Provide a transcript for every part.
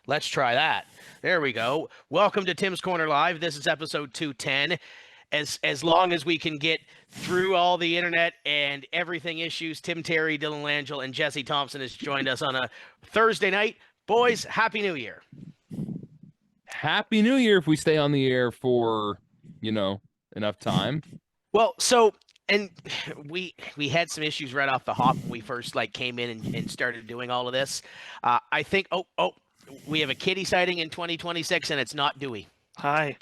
Let's try that. There we go. Welcome to Tim's Corner Live. This is episode 210. As long as we can get through all the internet and everything issues, Tim Terry, Dylan Langell, and Jesse Thompson has joined us on a Thursday night. Boys, Happy New Year. Happy New Year if we stay on the air for, enough time. Well, and we had some issues right off the hop when we first came in and started doing all of this. I think we have a kitty sighting in 2026 and it's not Dewey. Hi.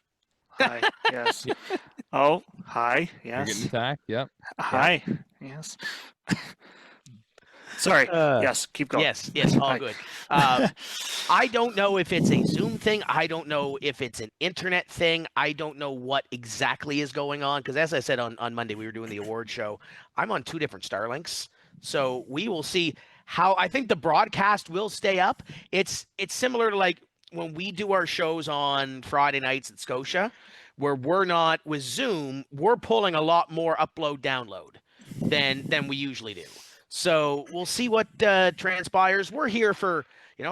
Yes. Oh, hi. Yes. You're getting attacked. Yep. Hi. Yep. Yes. Sorry. Yes. Keep going. Yes. All good. I don't know if it's a Zoom thing. I don't know if it's an internet thing. I don't know what exactly is going on. Because as I said on Monday, we were doing the award show. I'm on 2 different Starlinks. So we will see how. I think the broadcast will stay up. It's similar to when we do our shows on Friday nights at Scotia, where we're not with Zoom, we're pulling a lot more upload download than we usually do. So we'll see what transpires. We're here for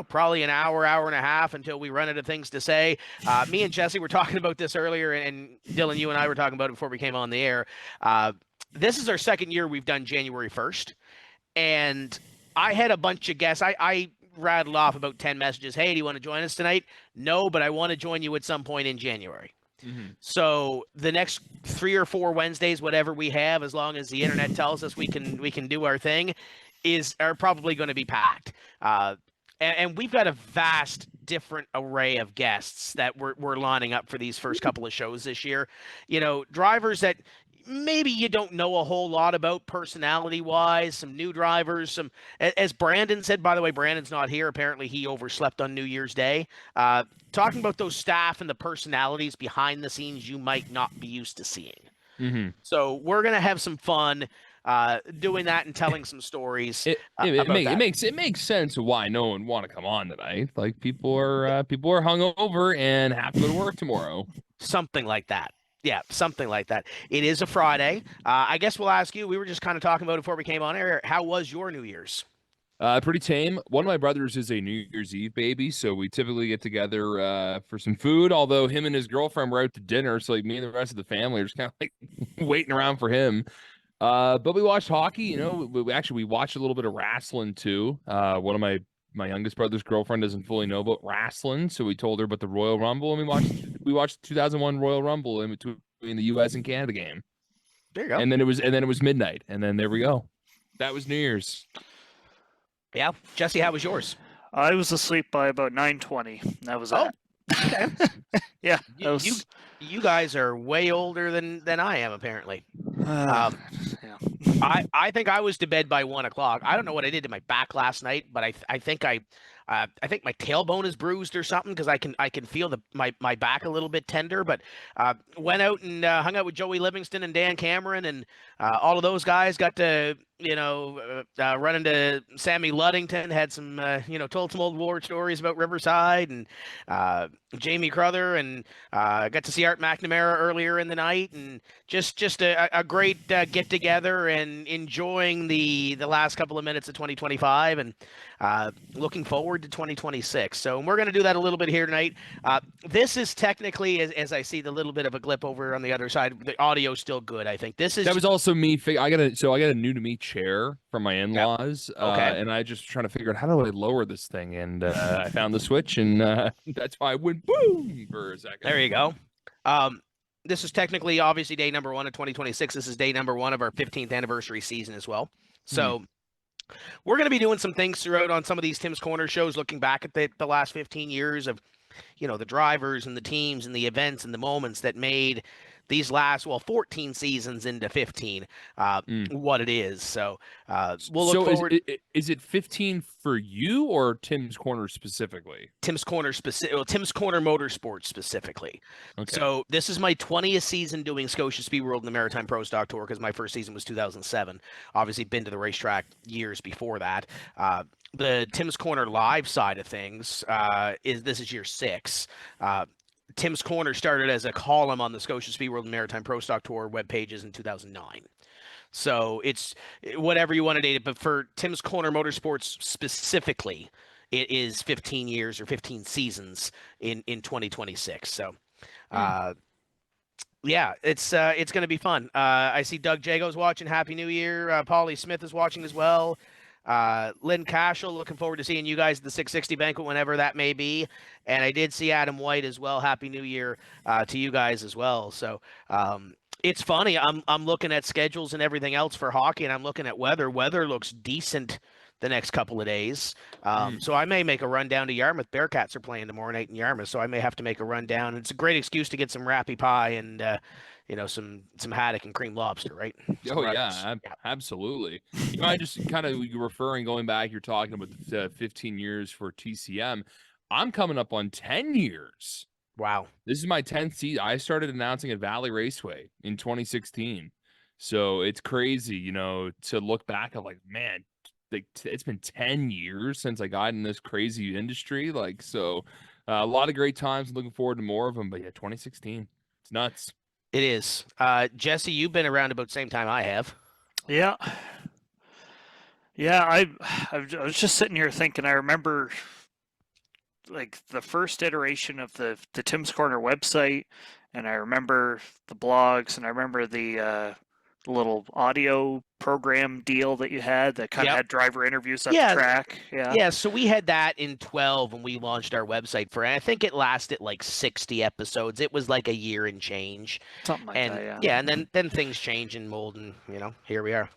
probably an hour and a half until we run into things to say. Me and Jesse were talking about this earlier, and Dylan, you and I were talking about it before we came on the air. This is our second year we've done January 1st, and I had a bunch of guests. I rattled off about 10 messages. Hey, do you want to join us tonight? No, but I want to join you at some point in January. Mm-hmm. So the next 3 or 4 Wednesdays, whatever we have, as long as the internet tells us we can do our thing, are probably going to be packed. And we've got a vast different array of guests that we're lining up for these first couple of shows this year. Drivers that maybe you don't know a whole lot about personality-wise, some new drivers, as Brandon said, by the way, Brandon's not here. Apparently he overslept on New Year's Day. Talking about those staff and the personalities behind the scenes you might not be used to seeing. Mm-hmm. So we're going to have some fun doing that and telling some stories. It makes sense why no one want to come on tonight. People are hungover and have to go to work tomorrow. Something like that. Yeah, something like that. It is a Friday. I guess we'll ask you. We were just kind of talking about it before we came on air. How was your New Year's? Pretty tame. One of my brothers is a New Year's Eve baby, so we typically get together for some food. Although him and his girlfriend were out to dinner, so me and the rest of the family are just kind of waiting around for him. But we watched hockey. We watched a little bit of wrestling too. One of my youngest brother's girlfriend doesn't fully know about wrestling, so we told her about the Royal Rumble, and we watched the 2001 Royal Rumble in between the U.S. and Canada game. There you go. And then it was midnight, and then there we go. That was New Year's. Yeah, Jesse, how was yours? I was asleep by about 9:20. That was it. Okay. Yeah. You guys are way older than I am, apparently. Yeah. I think I was to bed by 1:00. I don't know what I did to my back last night, but I think my tailbone is bruised or something because I can feel my back a little bit tender. But went out and hung out with Joey Livingston and Dan Cameron and all of those guys. Got to run into Sammy Luddington. Had some told some old war stories about Riverside and Jamie Crother, and got to see Art McNamara earlier in the night, and just a great get together and enjoying the last couple of minutes of 2025 and looking forward to 2026. So we're going to do that a little bit here tonight. This is technically, as I see the little bit of a glip over on the other side, the audio's still good. I think this is. That was also me. I got a new to me chair from my in-laws. Yep. Okay. And I just trying to figure out how do I lower this thing, and I found the switch, and that's why I went boom for a second. There you go. This is technically obviously day number 1 of 2026. This is day number 1 of our 15th anniversary season as well. So we're going to be doing some things throughout on some of these Tim's Corner shows, looking back at the last 15 years of, the drivers and the teams and the events and the moments that made these last 14 seasons into 15 what it is. So we'll look forward. Is it 15 for you or Tim's Corner specifically? Tim's Corner Motorsports specifically. Okay. So this is my 20th season doing Scotia Speed World and the Maritime Pro Stock Tour, because my first season was 2007. Obviously been to the racetrack years before that. The Tim's Corner live side of things this is year 6. Tim's Corner started as a column on the Scotia Speed World and Maritime Pro Stock Tour web pages in 2009. So it's whatever you want to date it, but for Tim's Corner Motorsports specifically, it is 15 years or 15 seasons in 2026. So, Hmm. yeah, it's going to be fun. I see Doug Jago's watching. Happy New Year. Paulie Smith is watching as well. Lynn Cashel, looking forward to seeing you guys at the 660 banquet whenever that may be. And I did see Adam White as well. Happy New Year to you guys as well. So it's funny. I'm looking at schedules and everything else for hockey, and I'm looking at weather. Weather looks decent the next couple of days. So I may make a run down to Yarmouth. Bearcats are playing tomorrow night in Yarmouth, so I may have to make a run down. It's a great excuse to get some rappy pie and some haddock and cream lobster, right? Some Oh rudders. yeah, absolutely. I just kind of referring going back. You're talking about the 15 years for TCM. I'm coming up on 10 years. Wow. This is my 10th season. I started announcing at Valley Raceway in 2016. So it's crazy, to look back at man, it's been 10 years since I got in this crazy industry. So a lot of great times. Looking forward to more of them. But yeah, 2016, it's nuts. It is. Jesse, you've been around about the same time I have. Yeah. Yeah, I was just sitting here thinking, I remember the first iteration of the Tim's Corner website, and I remember the blogs, and I remember the little audio program deal that you had that kind of had driver interviews at the track. Yeah, so we had that in 12 when we launched our website I think it lasted 60 episodes. It was like a year and change. Something like and, that, yeah. Yeah, and then things change and mold, and here we are.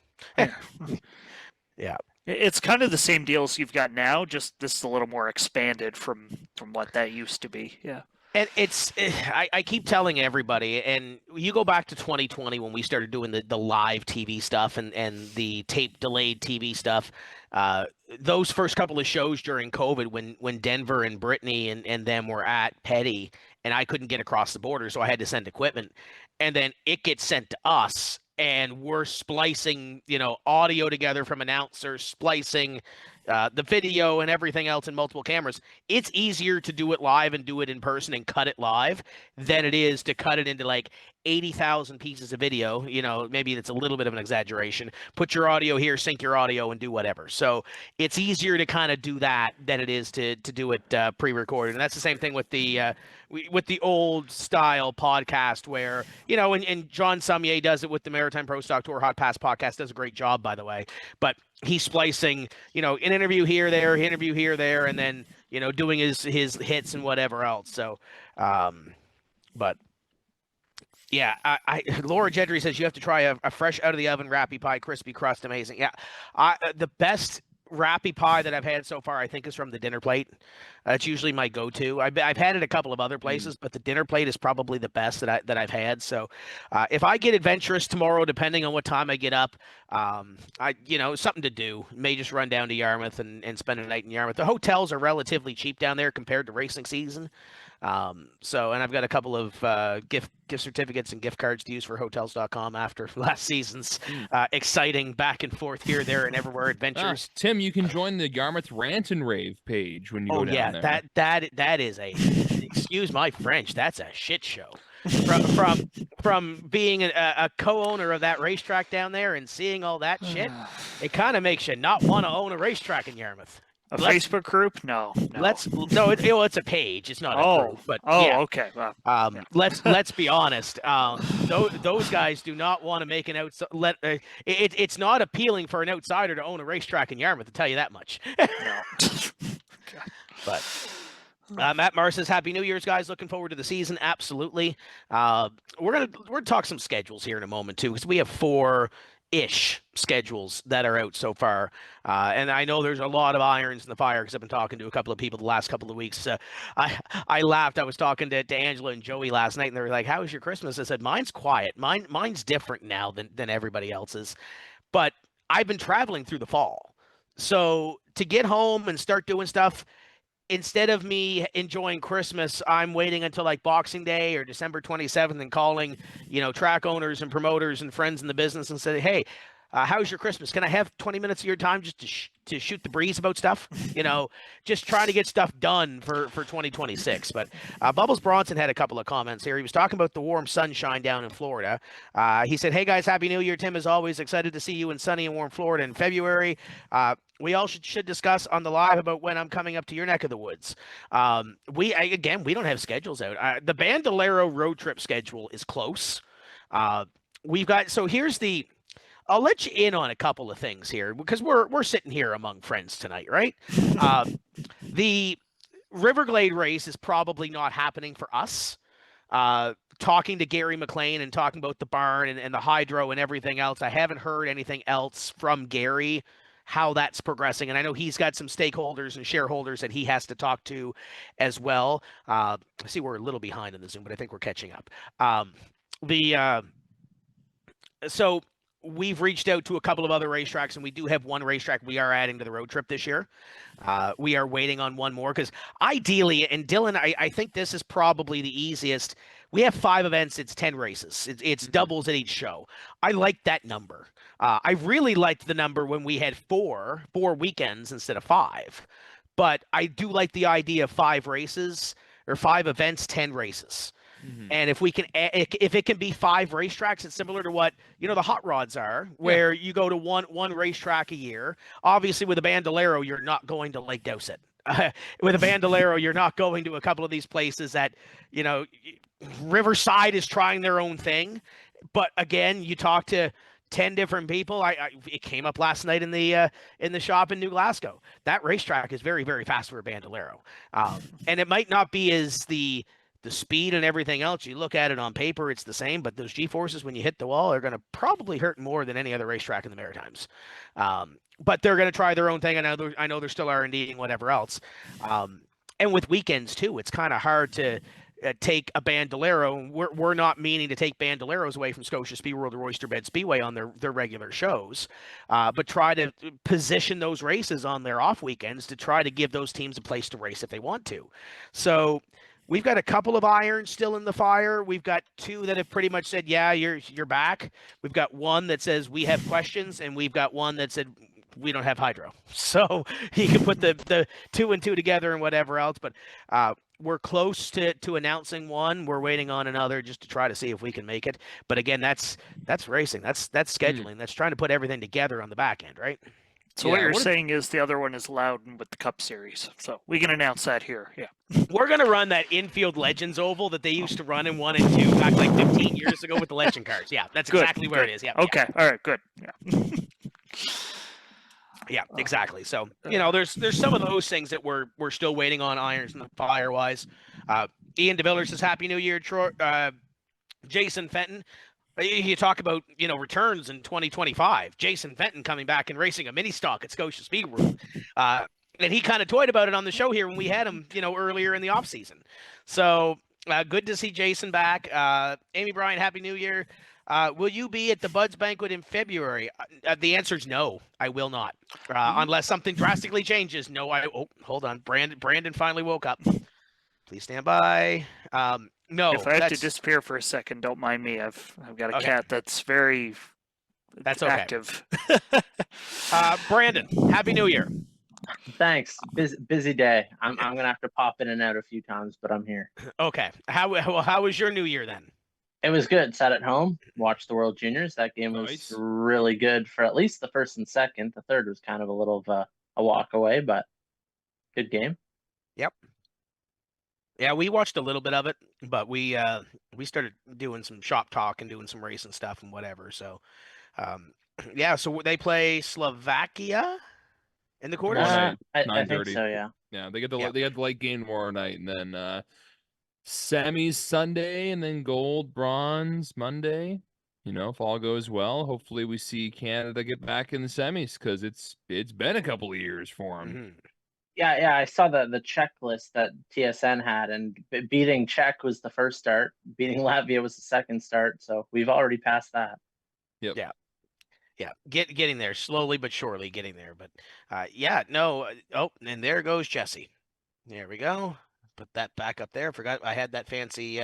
Yeah. It's kind of the same deals you've got now, just this is a little more expanded from what that used to be. Yeah. And I keep telling everybody, and you go back to 2020 when we started doing the live TV stuff and the tape delayed TV stuff. Those first couple of shows during COVID, when Denver and Brittany and them were at Petty, and I couldn't get across the border, so I had to send equipment, and then it gets sent to us, and we're splicing, audio together from announcers, splicing the video and everything else in multiple cameras. It's easier to do it live and do it in person and cut it live than it is to cut it into 80,000 pieces of video. Maybe it's a little bit of an exaggeration. Put your audio here, sync your audio, and do whatever. So it's easier to kind of do that than it is to do it pre-recorded. And that's the same thing with the old style podcast where, and John Sumier does it with the Maritime Pro Stock Tour Hot Pass podcast, does a great job, by the way. But he's splicing, an interview here, there, and then, doing his hits and whatever else. So, but yeah, Laura Jedry says you have to try a fresh out of the oven rappy pie, crispy crust, amazing. Yeah, the best rappy pie that I've had so far, I think, is from the Dinner Plate. It's usually my go-to. I've had it a couple of other places, but the Dinner Plate is probably the best that I've had. So, if I get adventurous tomorrow, depending on what time I get up, something to do. May just run down to Yarmouth and spend a night in Yarmouth. The hotels are relatively cheap down there compared to racing season. And I've got a couple of gift certificates and gift cards to use for hotels.com after last season's exciting back and forth here, there, and everywhere adventures. Tim, you can join the Yarmouth Rant and Rave page when you go down there. That is excuse my French, that's a shit show. From being a co-owner of that racetrack down there and seeing all that shit, it kind of makes you not want to own a racetrack in Yarmouth. Facebook group? No. It's a page. It's not a group. But okay. Well, let's be honest. Those guys do not want to make an it's not appealing for an outsider to own a racetrack in Yarmouth. To tell you that much. But Matt Mars says, "Happy New Year's, guys! Looking forward to the season. Absolutely. We're gonna talk some schedules here in a moment too, because we have 4-ish schedules that are out so far, and I know there's a lot of irons in the fire because I've been talking to a couple of people the last couple of weeks. I laughed. I was talking to Angela and Joey last night, and they were like, "How was your Christmas?" I said, "Mine's quiet. Mine's different now than everybody else's, but I've been traveling through the fall, so to get home and start doing stuff." Instead of me enjoying Christmas, I'm waiting until Boxing Day or December 27th and calling, track owners and promoters and friends in the business and say, "Hey, how's your Christmas? Can I have 20 minutes of your time just to shoot the breeze about stuff?" Just trying to get stuff done for 2026. But Bubbles Bronson had a couple of comments here. He was talking about the warm sunshine down in Florida. He said, "Hey guys, Happy New Year. Tim, as always, excited to see you in sunny and warm Florida in February. we all should discuss on the live about when I'm coming up to your neck of the woods. Again, we don't have schedules out. The Bandolero road trip schedule is close. Uh, we've got so here's the. I'll let you in on a couple of things here because we're sitting here among friends tonight, right? Uh, the Riverglade race is probably not happening for us. Talking to Gary McLean and talking about the barn and the hydro and everything else, I haven't heard anything else from Gary how that's progressing. And I know he's got some stakeholders and shareholders that he has to talk to as well. I see we're a little behind in the Zoom, but I think we're catching up. The So we've reached out to a couple of other racetracks, and we do have one racetrack we are adding to the road trip this year. We are waiting on one more because ideally, and Dylan, I think this is probably the easiest. We have 5 events. It's 10 races. It's doubles at each show. I like that number. I really liked the number when we had four weekends instead of 5. But I do like the idea of 5 races or 5 events, 10 races. And if we can, if it can be 5 racetracks, it's similar to what the hot rods are, where you go to one racetrack a year. Obviously, with a Bandolero, you're not going to Lake Dowsett. With a Bandolero, you're not going to a couple of these places that Riverside is trying their own thing. But again, you talk to 10 different people. It came up last night in the shop in New Glasgow. That racetrack is very, very fast for a Bandolero, and it might not be as the speed and everything else. You look at it on paper, it's the same, but those G-forces when you hit the wall are going to probably hurt more than any other racetrack in the Maritimes. But they're going to try their own thing. I know they're still R&Ding whatever else. And with weekends too, it's kind of hard to take a Bandolero. We're not meaning to take Bandoleros away from Scotia Speedworld or Oyster Bed Speedway on their regular shows, but try to position those races on their off weekends to try to give those teams a place to race if they want to. So we've got a couple of irons still in the fire. We've got 2 that have pretty much said, yeah, you're back. We've got one that says we have questions, and we've got one that said we don't have hydro. So he can put the 2 and 2 together and whatever else. But we're close to announcing one. We're waiting on another just to try to see if we can make it. But again, that's racing. That's scheduling. That's trying to put everything together on the back end, right? So what you're saying is the other one is Loudon with the Cup Series. So we can announce that here. Yeah. We're going to run that infield Legends Oval that they used to run in 1 and 2 back like 15 years ago with the Legend cars. Yeah, that's exactly where it is. Yeah. Okay. Yeah. All right. Good. Yeah. Yeah, exactly. So, there's some of those things that we're still waiting on irons in the fire wise. Ian DeVillers says Happy New Year, Troy. Jason Fenton. You talk about, returns in 2025. Jason Fenton coming back and racing a mini stock at Scotia Speedworld. And he kind of toyed about it on the show here when we had him, earlier in the off season. So good to see Jason back. Amy Bryan, Happy New Year. Will you be at the Buds Banquet in February? The answer is no, I will not. Unless something drastically changes. No, hold on. Brandon finally woke up. Please stand by. No. If I have to disappear for a second, don't mind me. I've got a cat that's very active. Brandon, Happy New Year. Thanks. Busy day. I'm gonna have to pop in and out a few times, but I'm here. Okay. How was your New Year then? It was good. Sat at home, watched the World Juniors. That game was really good for at least the first and second. The third was kind of a little of a walk away, but good game. Yep. Yeah, we watched a little bit of it, but we started doing some shop talk and doing some racing stuff and whatever. So, so they play Slovakia in the quarters. I think so. Yeah. Yeah, they get the late game tomorrow night, and then semis Sunday, and then gold, bronze Monday. If all goes well, hopefully we see Canada get back in the semis because it's been a couple of years for them. Mm-hmm. Yeah, I saw the checklist that TSN had, and beating Czech was the first start. Beating Latvia was the second start, so we've already passed that. Yep. Yeah. Getting there slowly but surely, getting there. But and there goes Jesse. There we go. Put that back up there. Forgot I had that fancy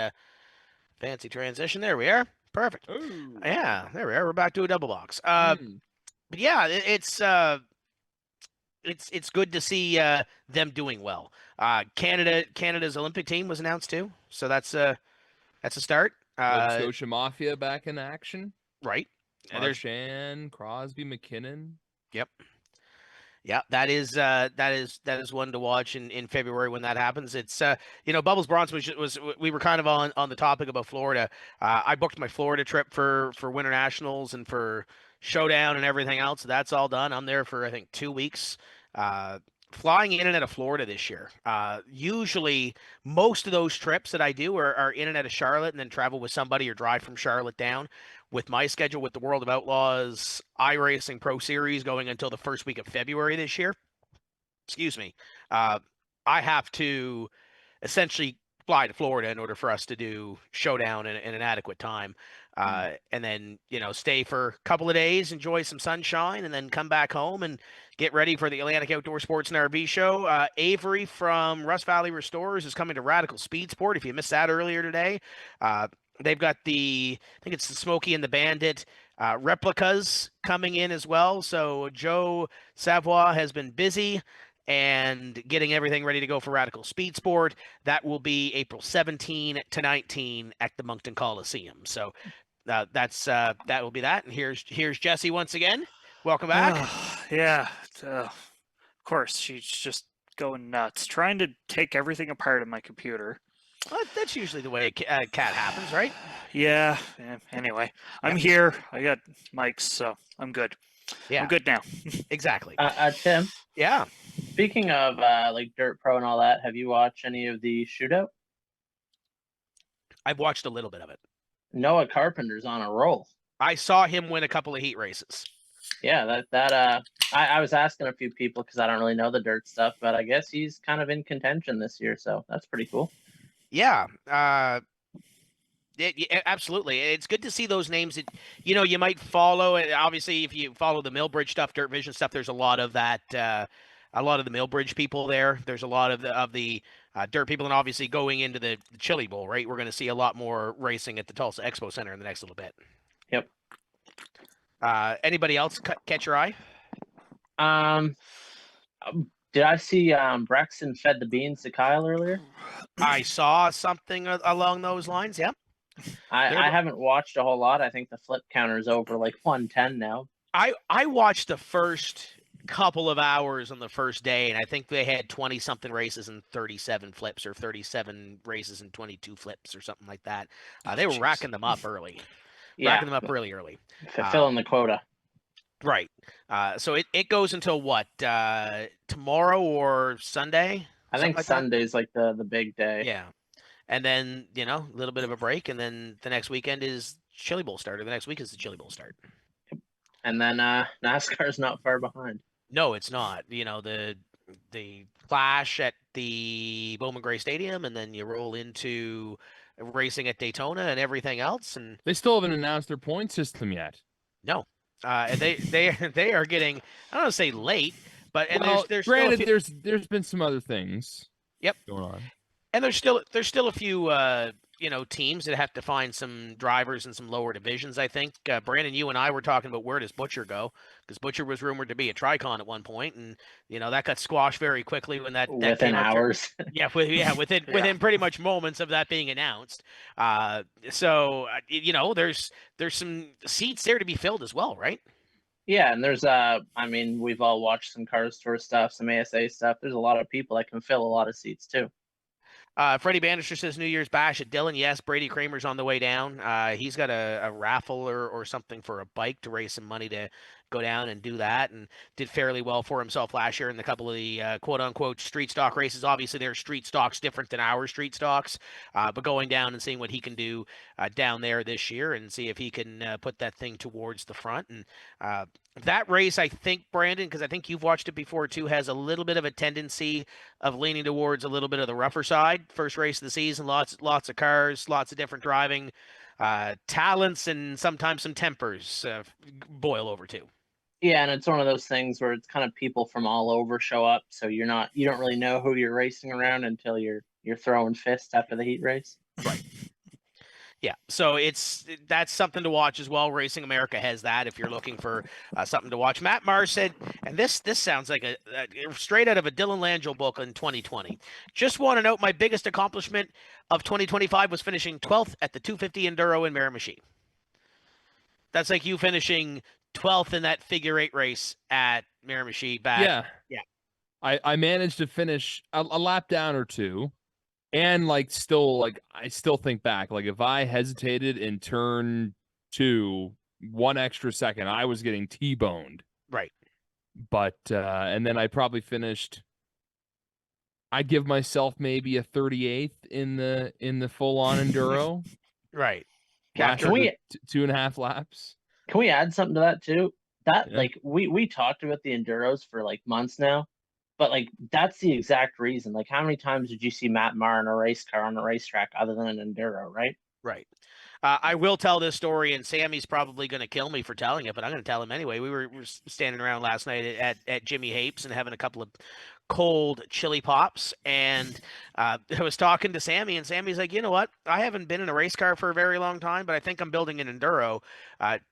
transition. There we are. Perfect. Ooh. Yeah, there we are. We're back to a double box. But yeah, it's good to see them doing well. Canada's Olympic team was announced too, so that's a start. Scotia Mafia back in action, right? Marchand, Crosby, McKinnon. Yep. Yeah, that is one to watch in February when that happens. It's Bubbles Bronson was we were kind of on the topic about Florida. I booked my Florida trip for Winter Nationals and for Showdown and everything else. That's all done. I'm there for I think 2 weeks. Uh, Flying in and out of Florida this year. Usually, most of those trips that I do are in and out of Charlotte, and then travel with somebody or drive from Charlotte down. With my schedule with the World of Outlaws iRacing Pro Series going until the first week of February this year, excuse me, uh, I have to essentially fly to Florida in order for us to do Showdown in an adequate time. And then, stay for a couple of days, enjoy some sunshine, and then come back home and get ready for the Atlantic Outdoor Sports and RV show. Avery from Rust Valley Restorers is coming to Radical Speed Sport. If you missed that earlier today, they've got I think it's the Smokey and the Bandit replicas coming in as well. So Joe Savoie has been busy and getting everything ready to go for Radical Speed Sport. That will be April 17 to 19 at the Moncton Coliseum. So that will be that. And here's Jesse once again. Welcome back. Yeah, of course. She's just going nuts, trying to take everything apart in my computer. Well, that's usually the way a cat happens, right? Yeah. Anyway, I'm here. I got mics, so I'm good. Yeah, I'm good now. exactly. Tim, Yeah, speaking of like Dirt Pro and all that, have you watched any of the shootout? I've watched a little bit of it. Noah Carpenter's on a roll. I saw him win a couple of heat races. Yeah, I was asking a few people because I don't really know the dirt stuff, but I guess he's kind of in contention this year, so that's pretty cool. Yeah, absolutely. It's good to see those names that you might follow. And obviously, if you follow the Millbridge stuff, Dirt Vision stuff, there's a lot of that. A lot of the Millbridge people there. There's a lot of the dirt people, and obviously going into the Chili Bowl, right? We're going to see a lot more racing at the Tulsa Expo Center in the next little bit. Yep. Anybody else catch your eye? Did I see Braxton fed the beans to Kyle earlier? I saw something along those lines. Yeah. I haven't watched a whole lot. I think the flip counter is over like 110 now. I watched the first couple of hours on the first day, and I think they had 20 something races and 37 flips, or 37 races and 22 flips, or something like that. They were racking them up early. Yeah, racking them up really early. Filling the quota. Right. So it goes until what? Tomorrow or Sunday? I think like Sunday's like the big day. Yeah. And then, a little bit of a break, and then the next weekend is Chili Bowl start, or the next week is the Chili Bowl start. And then NASCAR's not far behind. No, it's not. The Clash at the Bowman Gray Stadium, and then you roll into racing at Daytona and everything else. And they still haven't announced their point system yet. No. And they are getting, I don't want to say late, but there's granted there's been some other things. Yep. Going on. And there's still a few teams that have to find some drivers in some lower divisions. I think Brandon, you and I were talking about where does Butcher go, because Butcher was rumored to be a Tricon at one point, and that got squashed very quickly when that within hours. Within pretty much moments of that being announced. So there's some seats there to be filled as well, right? Yeah, and there's we've all watched some Cars Tour stuff, some ASA stuff. There's a lot of people that can fill a lot of seats too. Freddie Bannister says New Year's Bash at Dillon. Yes, Brady Kramer's on the way down. He's got a raffle or something for a bike to raise some money to go down and do that, and did fairly well for himself last year in a couple of the quote-unquote street stock races. Obviously, their street stocks different than our street stocks, but going down and seeing what he can do down there this year and see if he can put that thing towards the front. And that race, I think, Brandon, because I think you've watched it before too, has a little bit of a tendency of leaning towards a little bit of the rougher side. First race of the season, lots of cars, lots of different driving talents, and sometimes some tempers boil over too. Yeah, and it's one of those things where it's kind of people from all over show up, so you don't really know who you're racing around until you're throwing fists after the heat race. Right. Yeah, so that's something to watch as well. Racing America has that if you're looking for something to watch. Matt Marr said, and this sounds like a straight out of a Dylan Langell book in 2020. Just want to note my biggest accomplishment of 2025 was finishing 12th at the 250 Enduro in Miramichi. That's like you finishing 12th in that figure 8 race at Miramichi back. Yeah. Yeah. I managed to finish a lap down or two. And like still like I still think back, like if I hesitated in turn 2 1 extra second, I was getting T-boned. Right. But and then I probably finished, I'd give myself maybe a 38th in the full-on enduro. Right. Last Can we 2.5 laps. Can we add something to that too? That Yeah. like we talked about the enduros for like months now, but like that's the exact reason. Like how many times did you see Matt Maher in a race car on a racetrack other than an enduro, right? Right. I will tell this story, and Sammy's probably going to kill me for telling it, but I'm going to tell him anyway. We were standing around last night at Jimmy Hapes and having a couple of cold chili pops, and I was talking to Sammy, and Sammy's like, you know what? I haven't been in a race car for a very long time, but I think I'm building an enduro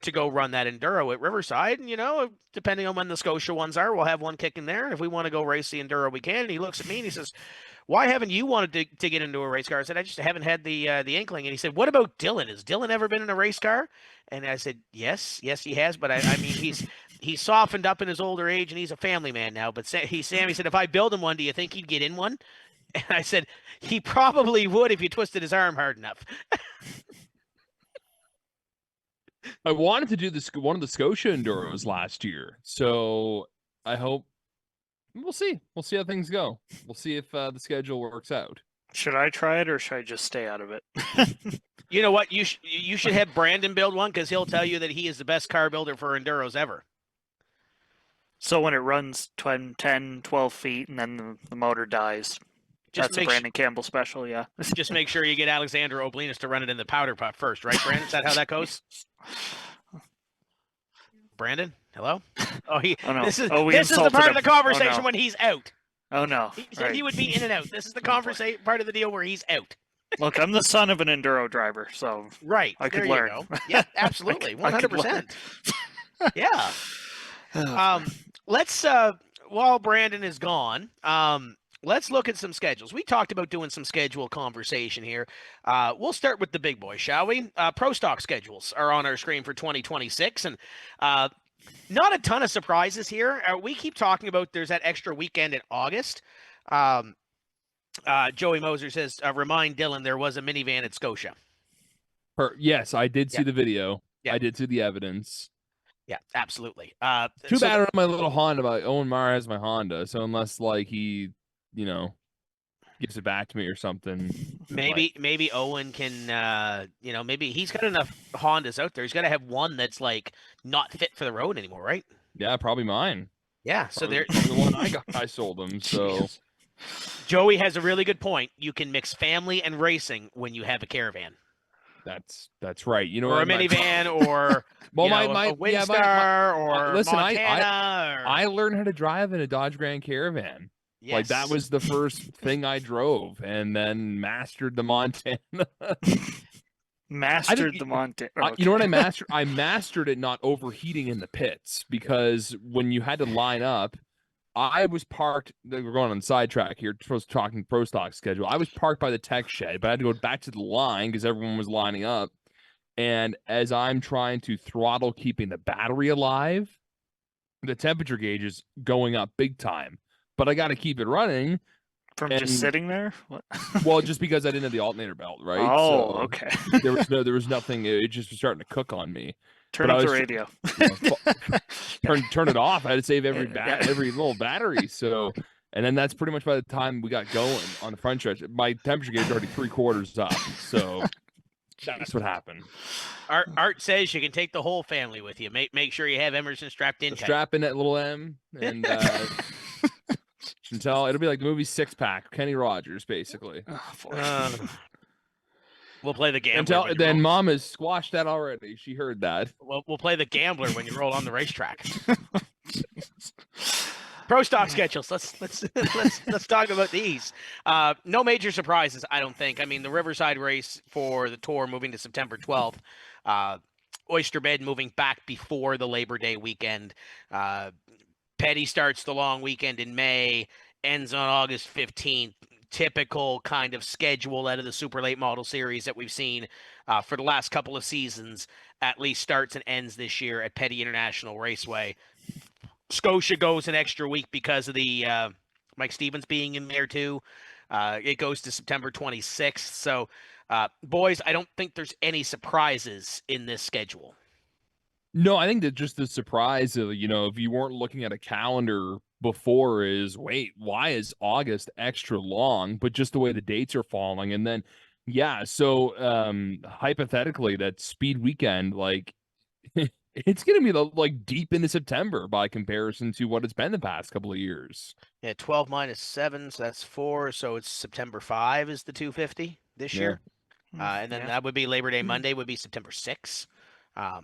to go run that enduro at Riverside, and depending on when the Scotia ones are, we'll have one kicking there, and if we want to go race the enduro, we can. And he looks at me and he says, why haven't you wanted to get into a race car? I said, I just haven't had the inkling. And he said, what about Dylan? Has Dylan ever been in a race car? And I said, yes, he has. But I mean, he's softened up in his older age, and he's a family man now. But Sammy said, if I build him one, do you think he'd get in one? And I said, he probably would if you twisted his arm hard enough. I wanted to do one of the Scotia enduros last year, so I hope we'll see. We'll see how things go. We'll see if the schedule works out. Should I try it or should I just stay out of it? You know what? You should have Brandon build one because he'll tell you that he is the best car builder for enduros ever. So when it runs 10, 12 feet and then the motor dies, that's a Brandon Campbell special, yeah. Just make sure you get Alexander Oblinus to run it in the powder puff first, right, Brandon? Is that how that goes? Brandon, hello? Oh, no. This is the part of the conversation when he's out. Oh, no. He said he would be in and out. This is the conversation part of the deal where he's out. Look, I'm the son of an enduro driver, so right. I could learn. Yeah, absolutely. 100%. Yeah. Let's while Brandon is gone, let's look at some schedules. We talked about doing some schedule conversation here. We'll start with the big boys, shall we? Pro stock schedules are on our screen for 2026, and not a ton of surprises here. We keep talking about there's that extra weekend in August. Joey Moser says, remind Dylan there was a minivan at Scotia. Yes, I did see the video. Yeah. I did see the evidence. Yeah, absolutely. Too bad on my little Honda, but Owen Mara has my Honda. So unless like he, gives it back to me or something. Maybe Owen can, maybe he's got enough Hondas out there. He's got to have one that's like not fit for the road anymore, right? Yeah, probably mine. Yeah, so there. The one I sold him. So Joey has a really good point. You can mix family and racing when you have a caravan. That's right. Or a minivan, or well, a Windstar, or listen, Montana. I learned how to drive in a Dodge Grand Caravan. Yes. Like that was the first thing I drove, and then mastered the Montana. Mastered the Montana. Okay. You know what I mastered? I mastered it not overheating in the pits, because when you had to line up, I was parked. We're going on sidetrack here. Talking pro stock schedule. I was parked by the tech shed, but I had to go back to the line because everyone was lining up. And as I'm trying to throttle, keeping the battery alive, the temperature gauge is going up big time. But I got to keep it running. From just sitting there? What? Well, just because I didn't have the alternator belt, right? Oh, so okay. there was nothing. It just was starting to cook on me. Turn up the radio. Turn it off. I had to save every little battery. So, and then that's pretty much by the time we got going on the front stretch, my temperature gauge was already 3/4 up. So that's what happened. Art says you can take the whole family with you. Make sure you have Emerson strapped in. Strap in that little M, and until it'll be like the movie Six Pack, Kenny Rogers, basically. We'll play the gambler. Then Mom has squashed that already. She heard that. We'll play the gambler when you roll on the racetrack. Pro stock schedules. Let's talk about these. No major surprises, I don't think. I mean, the Riverside race for the Tour moving to September 12th. Oyster Bed moving back before the Labor Day weekend. Petty starts the long weekend in May, ends on August 15th. typical kind of schedule out of the super late model series that we've seen for the last couple of seasons at least starts and ends this year at Petty International Raceway. Scotia goes an extra week because of the Mike Stevens being in there too. It goes to September 26th. So, boys, I don't think there's any surprises in this schedule. No, I think that just the surprise of, if you weren't looking at a calendar before is, wait, why is August extra long? But just the way the dates are falling. And then, yeah, so hypothetically, that speed weekend, like, it's going to be like deep into September by comparison to what it's been the past couple of years. Yeah, 12 minus 7, so that's 4. So it's September 5 is the 250 this year. And then that would be Labor Day Monday would be September 6th.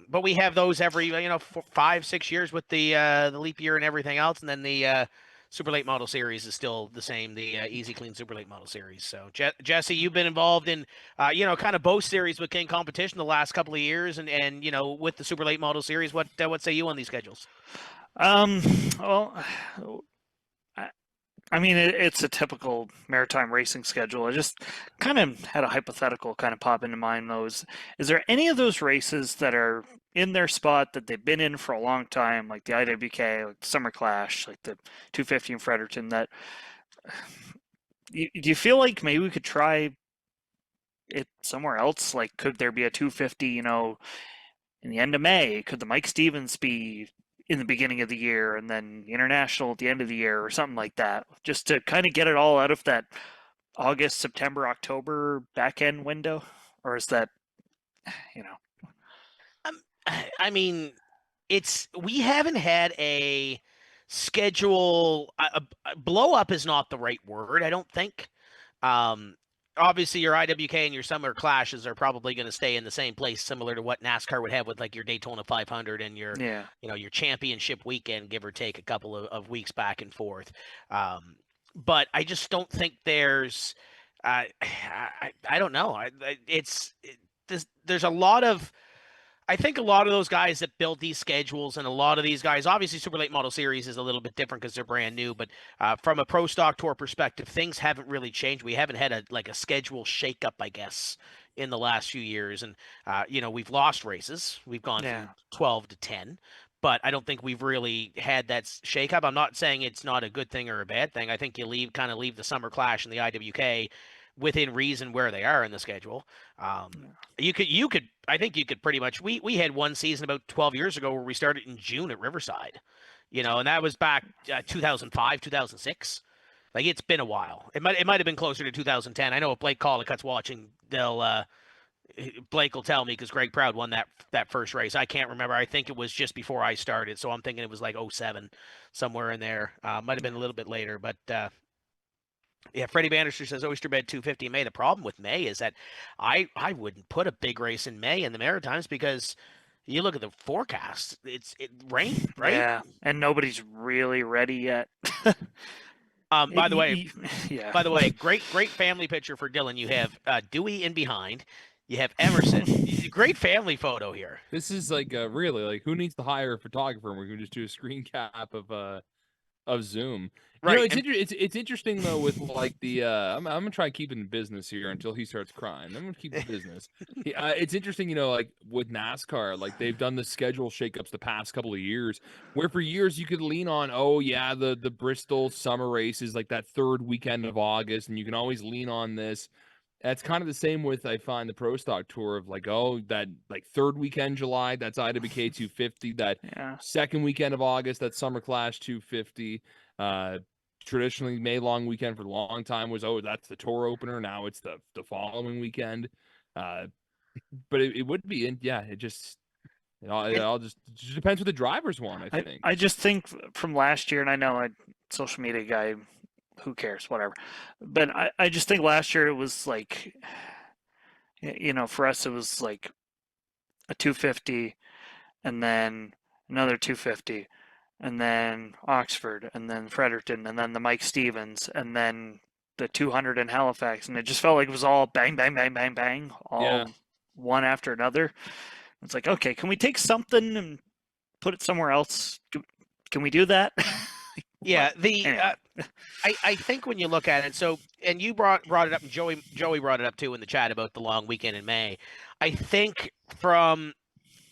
But we have those every 5-6 years with the leap year and everything else, and then the super late model series is still the same, the easy clean super late model series. So Jesse, you've been involved in kind of both series with King competition the last couple of years, and with the super late model series. What say you on these schedules? Well, I mean, it's a typical maritime racing schedule. I just kind of had a hypothetical kind of pop into mind, though. Is there any of those races that are in their spot that they've been in for a long time, like the IWK, like the Summer Clash, like the 250 in Fredericton, that do you feel like maybe we could try it somewhere else? Like, could there be a 250, in the end of May? Could the Mike Stevens be in the beginning of the year and then the International at the end of the year or something like that, just to kind of get it all out of that August, September, October back end window? Or is that, I mean, we haven't had a schedule. Blow up is not the right word, I don't think. Obviously, your IWK and your summer clashes are probably going to stay in the same place, similar to what NASCAR would have with like your Daytona 500 and your your championship weekend, give or take a couple of weeks back and forth. But I just don't think there's. I don't know. There's a lot of. I think a lot of those guys that build these schedules and a lot of these guys, obviously Super Late Model Series is a little bit different because they're brand new, but from a Pro Stock Tour perspective, things haven't really changed. We haven't had a schedule shakeup, I guess, in the last few years. And, we've lost races. We've gone from 12 to 10, but I don't think we've really had that shakeup. I'm not saying it's not a good thing or a bad thing. I think you leave the Summer Clash and the IWK within reason where they are in the schedule. You could I think you could pretty much we had one season about 12 years ago where we started in June at Riverside, and that was back 2005, 2006. Like, it's been a while. It might have been closer to 2010. I know if Blake Collicutt's watching, Blake will tell me, because Greg Proud won that first race. I can't remember. I think it was just before I started, so I'm thinking it was like 07, somewhere in there. Might have been a little bit later, but yeah, Freddie Bannister says Oysterbed 250 in May. The problem with May is that I wouldn't put a big race in May in the Maritimes, because you look at the forecast, it rained, right? Yeah, and nobody's really ready yet. By the way, great family picture for Dylan. You have Dewey in behind. You have Emerson. Great family photo here. This is like really, like, who needs to hire a photographer when we can just do a screen cap of Zoom? Right. It's interesting though, with like the I'm gonna try keeping the business here until he starts crying. I'm gonna keep the business. It's interesting, like with NASCAR, like they've done the schedule shakeups the past couple of years, where for years you could lean on, the Bristol summer races, like that third weekend of August, and you can always lean on this. That's kind of the same with, I find, the Pro Stock Tour of like, that like third weekend July, that's IWK 250. That second weekend of August, that's Summer Clash 250. Traditionally, May long weekend for a long time was, that's the tour opener. Now it's the following weekend. But it would be, it just just depends what the drivers want, I think. I just think from last year, and I know social media guy, who cares, whatever. But I just think last year it was like, for us, it was like a 250 and then another 250 and then Oxford and then Fredericton and then the Mike Stevens and then the 200 in Halifax. And it just felt like it was all bang, bang, bang, bang, bang, all one after another. It's like, okay, can we take something and put it somewhere else? Can we do that? Yeah, I think when you look at it, so and you brought it up, and Joey brought it up too in the chat about the long weekend in May. I think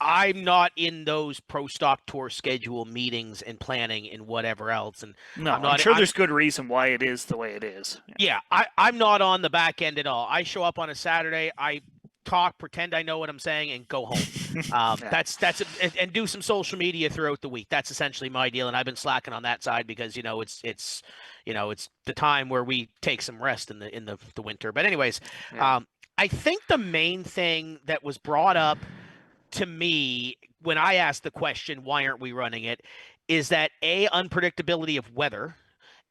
I'm not in those pro stock tour schedule meetings and planning and whatever else, and No, I'm I'm not. sure there's good reason why it is the way it is. Yeah, I'm not on the back end at all. I show up on a Saturday, I talk, pretend I know what I'm saying, and go home. Yeah. And do some social media throughout the week. That's essentially my deal, and I've been slacking on that side because it's the time where we take some rest in the winter. But anyways, Yeah. I think the main thing that was brought up to me when I asked the question, why aren't we running it, is that unpredictability of weather,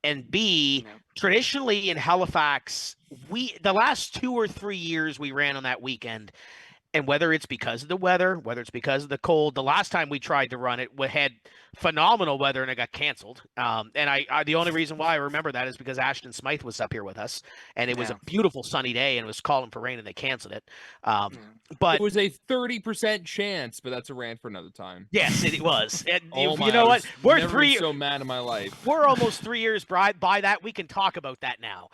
and B, Yeah. traditionally in Halifax, the last 2 or 3 years we ran on that weekend, and whether it's because of the weather, whether it's because of the cold, the last time we tried to run it, we had phenomenal weather and it got canceled. And the only reason why I remember that is because Ashton Smythe was up here with us, and it was a Yeah. beautiful sunny day, and it was calling for rain, and they canceled it. Yeah. But It was a 30% chance, but that's a rant for another time. yes, it was. And Oh my! you know I what? was We're never been so mad in my life. We're almost 3 years by that. We can talk about that now.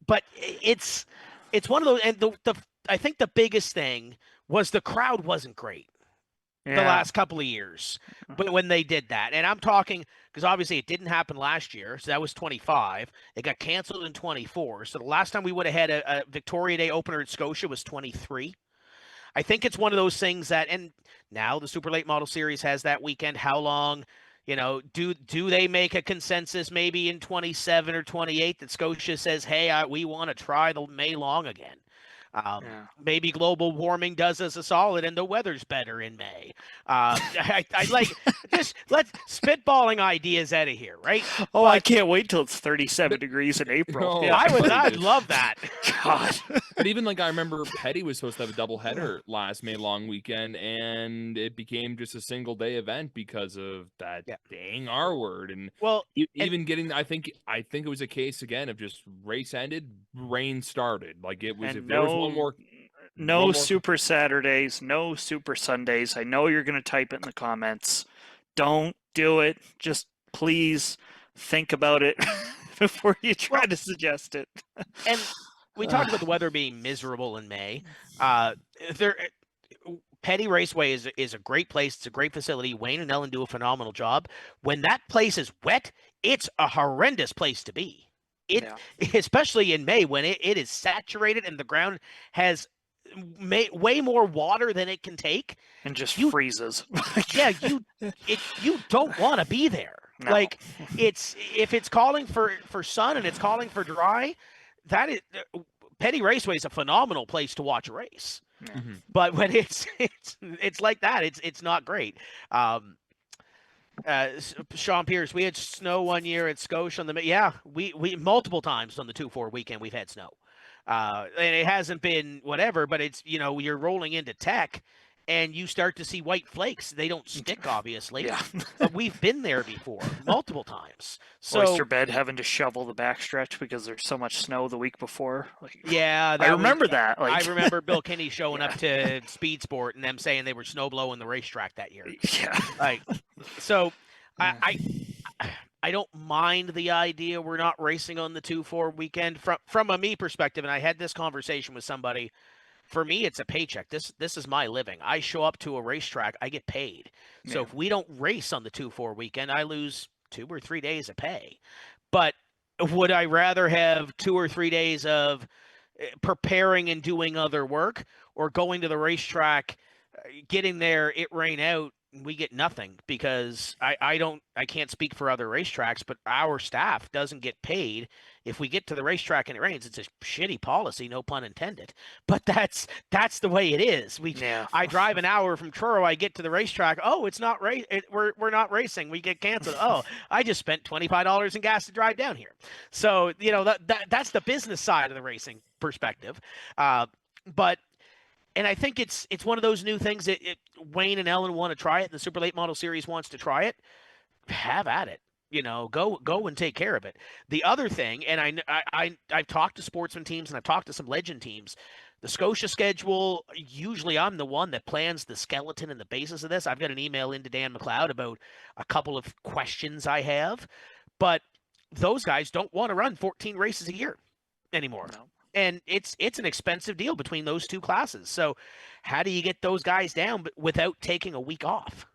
But it's one of those, and the I think the biggest thing was the crowd wasn't great the Yeah. last couple of years, but when they did that, and I'm talking because obviously it didn't happen last year, so that was 25. It got canceled in 24. So the last time we would have had a Victoria Day opener at Scotia was 23. I think it's one of those things that, and now the Super Late Model Series has that weekend. How long, do they make a consensus maybe in 27 or 28 that Scotia says, hey, we want to try the May long again? Maybe global warming does us a solid and the weather's better in May. I like let's spitballing ideas out of here, right? Oh, I can't wait till it's 37 degrees in April. Oh, Yeah. I'd love that. God. But even I remember Petty was supposed to have a doubleheader last May long weekend, and it became just a single day event because of that dang R word. And well, even getting, I think it was a case again of just race ended, rain started. Like it was. And if there was one more, no Super Saturdays, no Super Sundays. I know you're going to type it in the comments. Don't do it. Just please think about it before you try to suggest it. And we talked about the weather being miserable in May. Petty Raceway is a great place. It's a great facility. Wayne and Ellen do a phenomenal job. When that place is wet, it's a horrendous place to be. Especially in May when it is saturated and the ground has way more water than it can take, and just freezes. You don't want to be there. No. Like if it's calling for sun and it's calling for dry, that is Petty Raceway is a phenomenal place to watch a race. Mm-hmm. But when it's like that, it's not great. Sean Pierce, we had snow one year at Scotia on we multiple times on the 2-4 weekend we've had snow. And it hasn't been whatever, but it's you're rolling into Tech and you start to see white flakes. They don't stick, obviously. But we've been there before multiple times. So Oyster Bed having to shovel the backstretch because there's so much snow the week before. I remember that. I remember Bill Kinney showing up to Speed Sport and them saying they were snow blowing the racetrack that year. Yeah. So I don't mind the idea we're not racing on the 2-4 weekend from a me perspective, and I had this conversation with somebody. For me, it's a paycheck. This is my living. I show up to a racetrack, I get paid. So if we don't race on the 2-4 weekend, I lose 2 or 3 days of pay. But would I rather have 2 or 3 days of preparing and doing other work, or going to the racetrack, getting there, it rain out, we get nothing? Because I can't speak for other racetracks, but our staff doesn't get paid if we get to the racetrack and it rains. It's a shitty policy, no pun intended, but that's the way it is. I drive an hour from Truro, I get to the racetrack, it's not we're not racing, we get canceled. I just spent $25 in gas to drive down here. So that's the business side of the racing perspective. But and I think it's one of those new things that Wayne and Ellen want to try it. The Super Late Model Series wants to try it. Have at it. Go and take care of it. The other thing, and I've talked to sportsman teams and I've talked to some legend teams. The Scotia schedule, usually I'm the one that plans the skeleton and the basis of this. I've got an email into Dan McLeod about a couple of questions I have, but those guys don't want to run 14 races a year anymore. No. And it's an expensive deal between those two classes. So how do you get those guys down without taking a week off?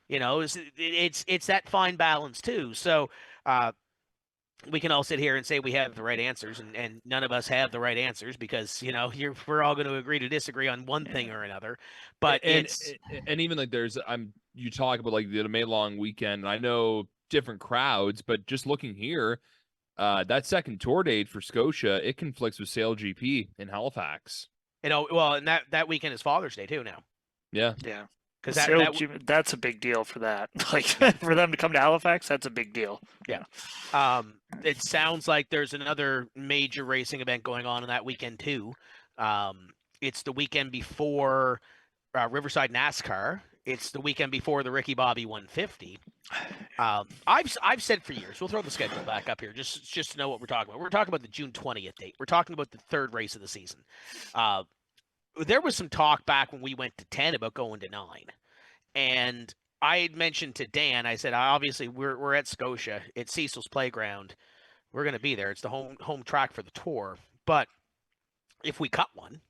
It's that fine balance too. So we can all sit here and say we have the right answers, and none of us have the right answers because we're all going to agree to disagree on one thing or another. But and even like you talk about like the May long weekend. I know different crowds, but just looking here, that second tour date for Scotia, it conflicts with Sail GP in Halifax. Well, and that weekend is Father's Day too now. Yeah. Because that's a big deal for that. Like for them to come to Halifax, that's a big deal. Yeah. It sounds like there's another major racing event going on that weekend too. It's the weekend before Riverside NASCAR. It's the weekend before the Ricky Bobby 150. I've said for years, we'll throw the schedule back up here just to know what we're talking about. We're talking about the June 20th date. We're talking about the third race of the season. There was some talk back when we went to 10 about going to 9. And I had mentioned to Dan, I said, obviously we're at Scotia. It's Cecil's Playground. We're going to be there. It's the home track for the tour. But if we cut one,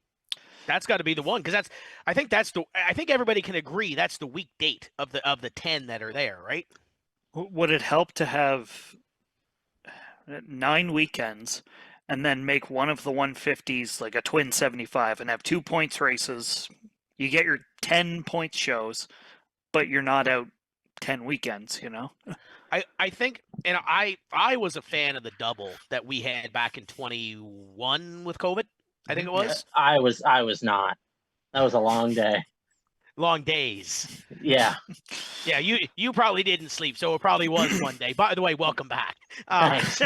that's got to be the one, because I think everybody can agree that's the week date of the 10 that are there, right? Would it help to have 9 weekends and then make one of the 150s like a twin 75 and have 2 points races? You get your 10 point shows, but you're not out 10 weekends, I think, and I was a fan of the double that we had back in 21 with COVID, I think it was. I was not. That was a long day. Long days. Yeah. Yeah, you probably didn't sleep, so it probably was one day. By the way, welcome back. Thanks.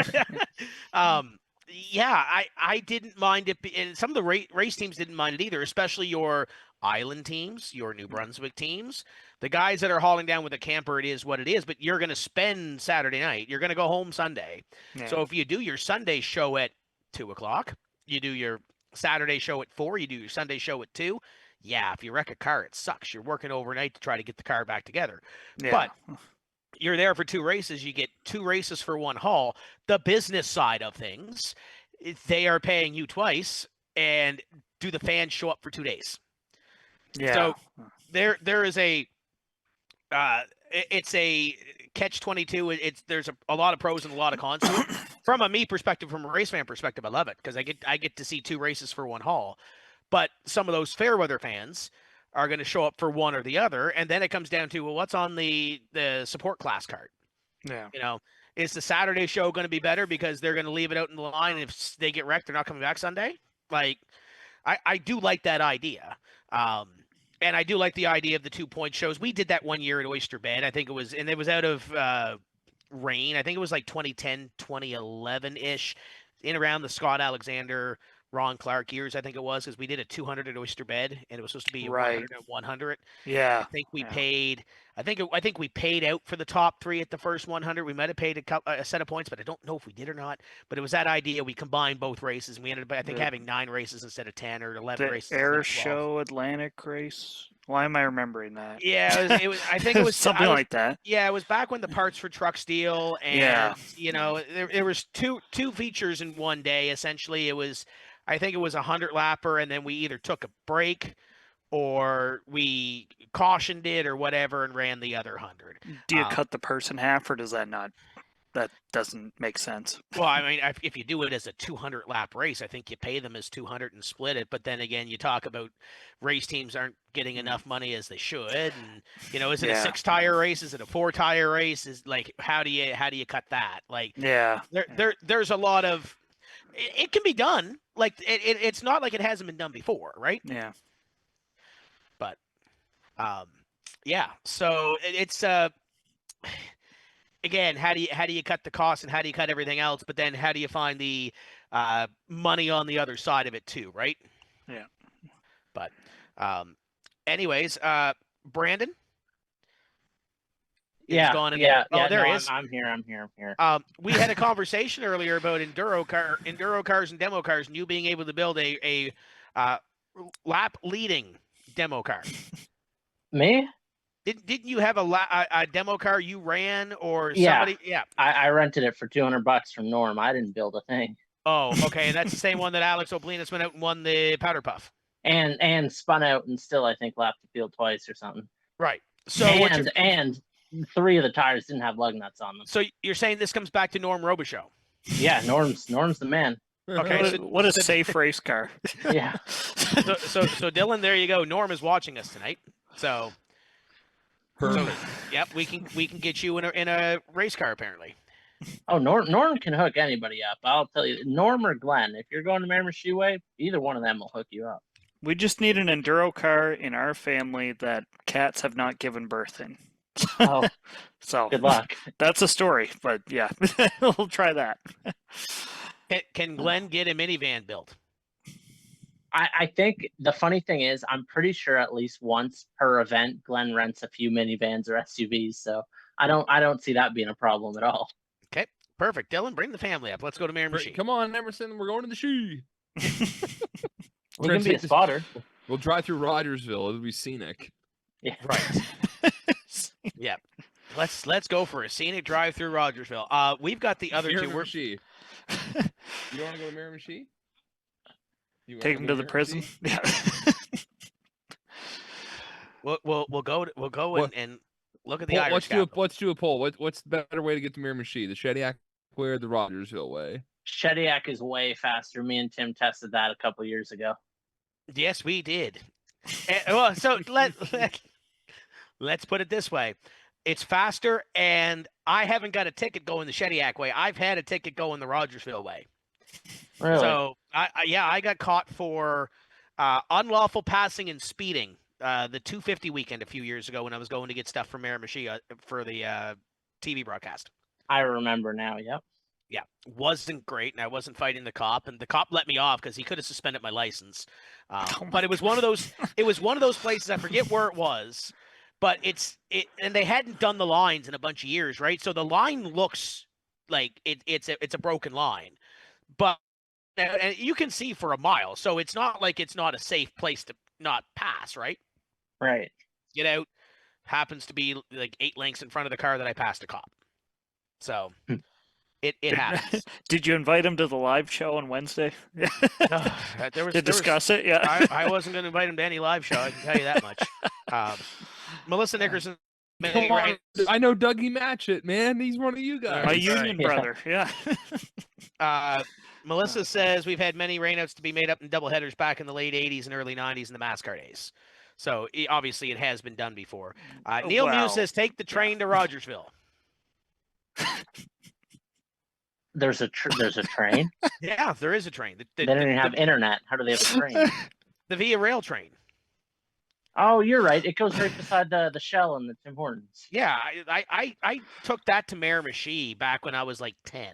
Yeah, I didn't mind it, and some of the race teams didn't mind it either, especially your island teams, your New Brunswick teams. The guys that are hauling down with a camper, it is what it is, but you're going to spend Saturday night. You're going to go home Sunday. Yeah. So if you do your Sunday show at 2 o'clock, you do your Saturday show at 4, you do your Sunday show at 2. Yeah, if you wreck a car, it sucks. You're working overnight to try to get the car back together. Yeah. But you're there for 2 races. You get 2 races for 1 haul. The business side of things, they are paying you twice. And do the fans show up for 2 days? Yeah. So there is it's a catch-22. There's a lot of pros and a lot of cons to it. From a race fan perspective, I love it because I get to see 2 races for 1 haul. But some of those fair weather fans are going to show up for one or the other, and then it comes down to, well, what's on the support class card? Yeah. Is the Saturday show going to be better because they're going to leave it out in the line, and if they get wrecked, they're not coming back Sunday? Like, I do like that idea. And I do like the idea of the 2 point shows. We did that one year at Oyster Bend. I think it was out of rain. I think it was like 2010, 2011-ish, in around the Scott Alexander, Ron Clark years, I think it was, because we did a 200 at Oyster Bend, and it was supposed to be a 100 at 100. Yeah. I think we paid. I think we paid out for the top 3 at the first 100. We might have paid a set of points, but I don't know if we did or not. But it was that idea. We combined both races, and we ended up, I think, having 9 races instead of 10 or 11 races. The Air Show Atlantic race. Why am I remembering that? Yeah, it was. I think it was something like that. Yeah, it was back when the parts for trucks deal, and there was two features in one day. Essentially, it was. I think it was a 100 lapper, and then we either took a break or we cautioned it or whatever and ran the other 100. Do you cut the purse in half, or does that not? That doesn't make sense. Well, I mean, if you do it as a 200 lap race, I think you pay them as 200 and split it. But then again, you talk about race teams aren't getting enough money as they should, and is it a 6 tire race? Is it a 4 tire race? Is like how do you cut that? Like there's a lot of. It can be done. Like it's not like it hasn't been done before, right? Yeah. But, yeah. So it's again, how do you cut the cost and how do you cut everything else? But then how do you find the money on the other side of it too, right? Yeah. But, anyways, Brandon. There he is. I'm here. We had a conversation earlier about enduro cars and demo cars, and you being able to build a lap leading demo car. Me? Didn't you have a demo car you ran or Yeah. somebody? Yeah. I rented it for $200 from Norm. I didn't build a thing. Oh, okay. And that's the same one that Alex Oblinus went out and won the powder puff. And spun out and still, I think, lapped the field twice or something. Right. So and 3 of the tires didn't have lug nuts on them. So you're saying this comes back to Norm Robichaux? Yeah, Norm's the man. Okay. What a safe race car. Yeah. So Dylan, there you go. Norm is watching us tonight. So yep, we can get you in a race car apparently. Oh, Norm can hook anybody up. I'll tell you, Norm or Glenn. If you're going to Miramichi Way, either one of them will hook you up. We just need an enduro car in our family that cats have not given birth in. Oh, so good luck. That's a story, but yeah, we'll try that. Can Glenn get a minivan built? I think the funny thing is, I'm pretty sure at least once per event, Glenn rents a few minivans or SUVs. So I don't see that being a problem at all. Okay, perfect. Dylan, bring the family up. Let's go to Miramichi. Come on, Emerson. We're going to the She. We can be a spotter. We'll drive through Rogersville. It'll be scenic. Yeah. Right. Yeah. Let's go for a scenic drive through Rogersville. We've got the other two. Miramichi. You don't want to go to Miramichi? Take him to the prison. Yeah. We'll go and look at the Irish capital. Let's do a poll. What's the better way to get to Miramichi? The Shediac way or the Rogersville way? Shediac is way faster. Me and Tim tested that a couple years ago. Yes, we did. Well, so let's put it this way. It's faster, and I haven't got a ticket going the Shediac way. I've had a ticket going the Rogersville way. Really? So, I got caught for unlawful passing and speeding the 250 weekend a few years ago when I was going to get stuff from Miramichi for the TV broadcast. I remember now, yep. Yeah, wasn't great, and I wasn't fighting the cop, and the cop let me off because he could have suspended my license. But it was one of those. It was one of those places. I forget where it was, but and they hadn't done the lines in a bunch of years, right? So the line looks like it's a broken line, but and you can see for a mile, so it's not like it's not a safe place to not pass, right? Right. Get out. Happens to be like 8 lengths in front of the car that I passed a cop. So. It happens. Did you invite him to the live show on Wednesday? To discuss it? Yeah. I wasn't going to invite him to any live show. I can tell you that much. Melissa Nickerson. I know Dougie Matchett, man. He's one of you guys. My union brother. Yeah. Melissa says we've had many rainouts to be made up in doubleheaders back in the late 80s and early 90s in the NASCAR days. So obviously it has been done before. Neil Muse says take the train to Rogersville. There's a train? Yeah, there is a train. They don't even have internet. How do they have a train? The Via Rail train. Oh, you're right. It goes right beside the Shell and the Tim Hortons. Yeah, I took that to Miramichi back when I was like 10,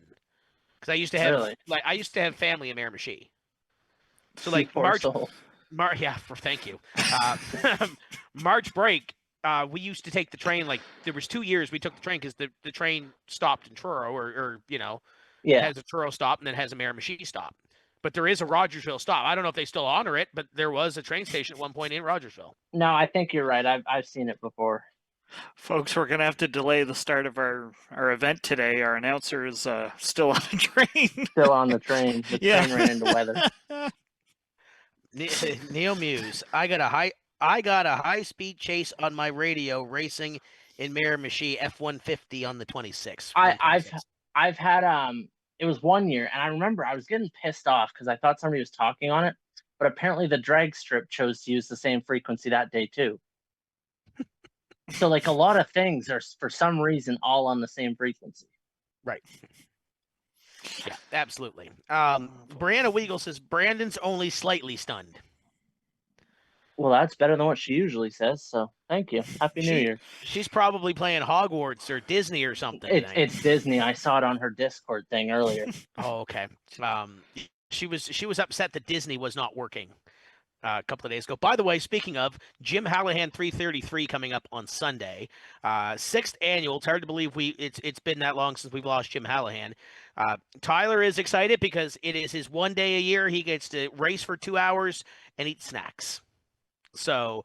because I used to have family in Miramichi. So like thank you. March break. We used to take the train. Like there was 2 years we took the train because the train stopped in Truro, or it has a Truro stop and then has a Miramichi stop. But there is a Rogersville stop. I don't know if they still honor it, but there was a train station at one point in Rogersville. No, I think you're right. I've seen it before. Folks, we're going to have to delay the start of our event today. Our announcer is still on a train. Still on the train. The train ran into weather. Neil Muse, I got a high-speed chase on my radio racing in Miramichi F-150 on the 26th. I've had it was 1 year, and I remember I was getting pissed off because I thought somebody was talking on it, but apparently the drag strip chose to use the same frequency that day too. So like a lot of things are for some reason all on the same frequency. Right. Yeah, absolutely. Brianna Weagle says Brandon's only slightly stunned. Well, that's better than what she usually says, so thank you. Happy New Year. She's probably playing Hogwarts or Disney or something. It's Disney. I saw it on her Discord thing earlier. Oh, okay. She was upset that Disney was not working a couple of days ago. By the way, speaking of, Jim Hallahan 333 coming up on Sunday. 6th annual. It's hard to believe it's been that long since we've lost Jim Hallahan. Tyler is excited because it is his one day a year. He gets to race for 2 hours and eat snacks. So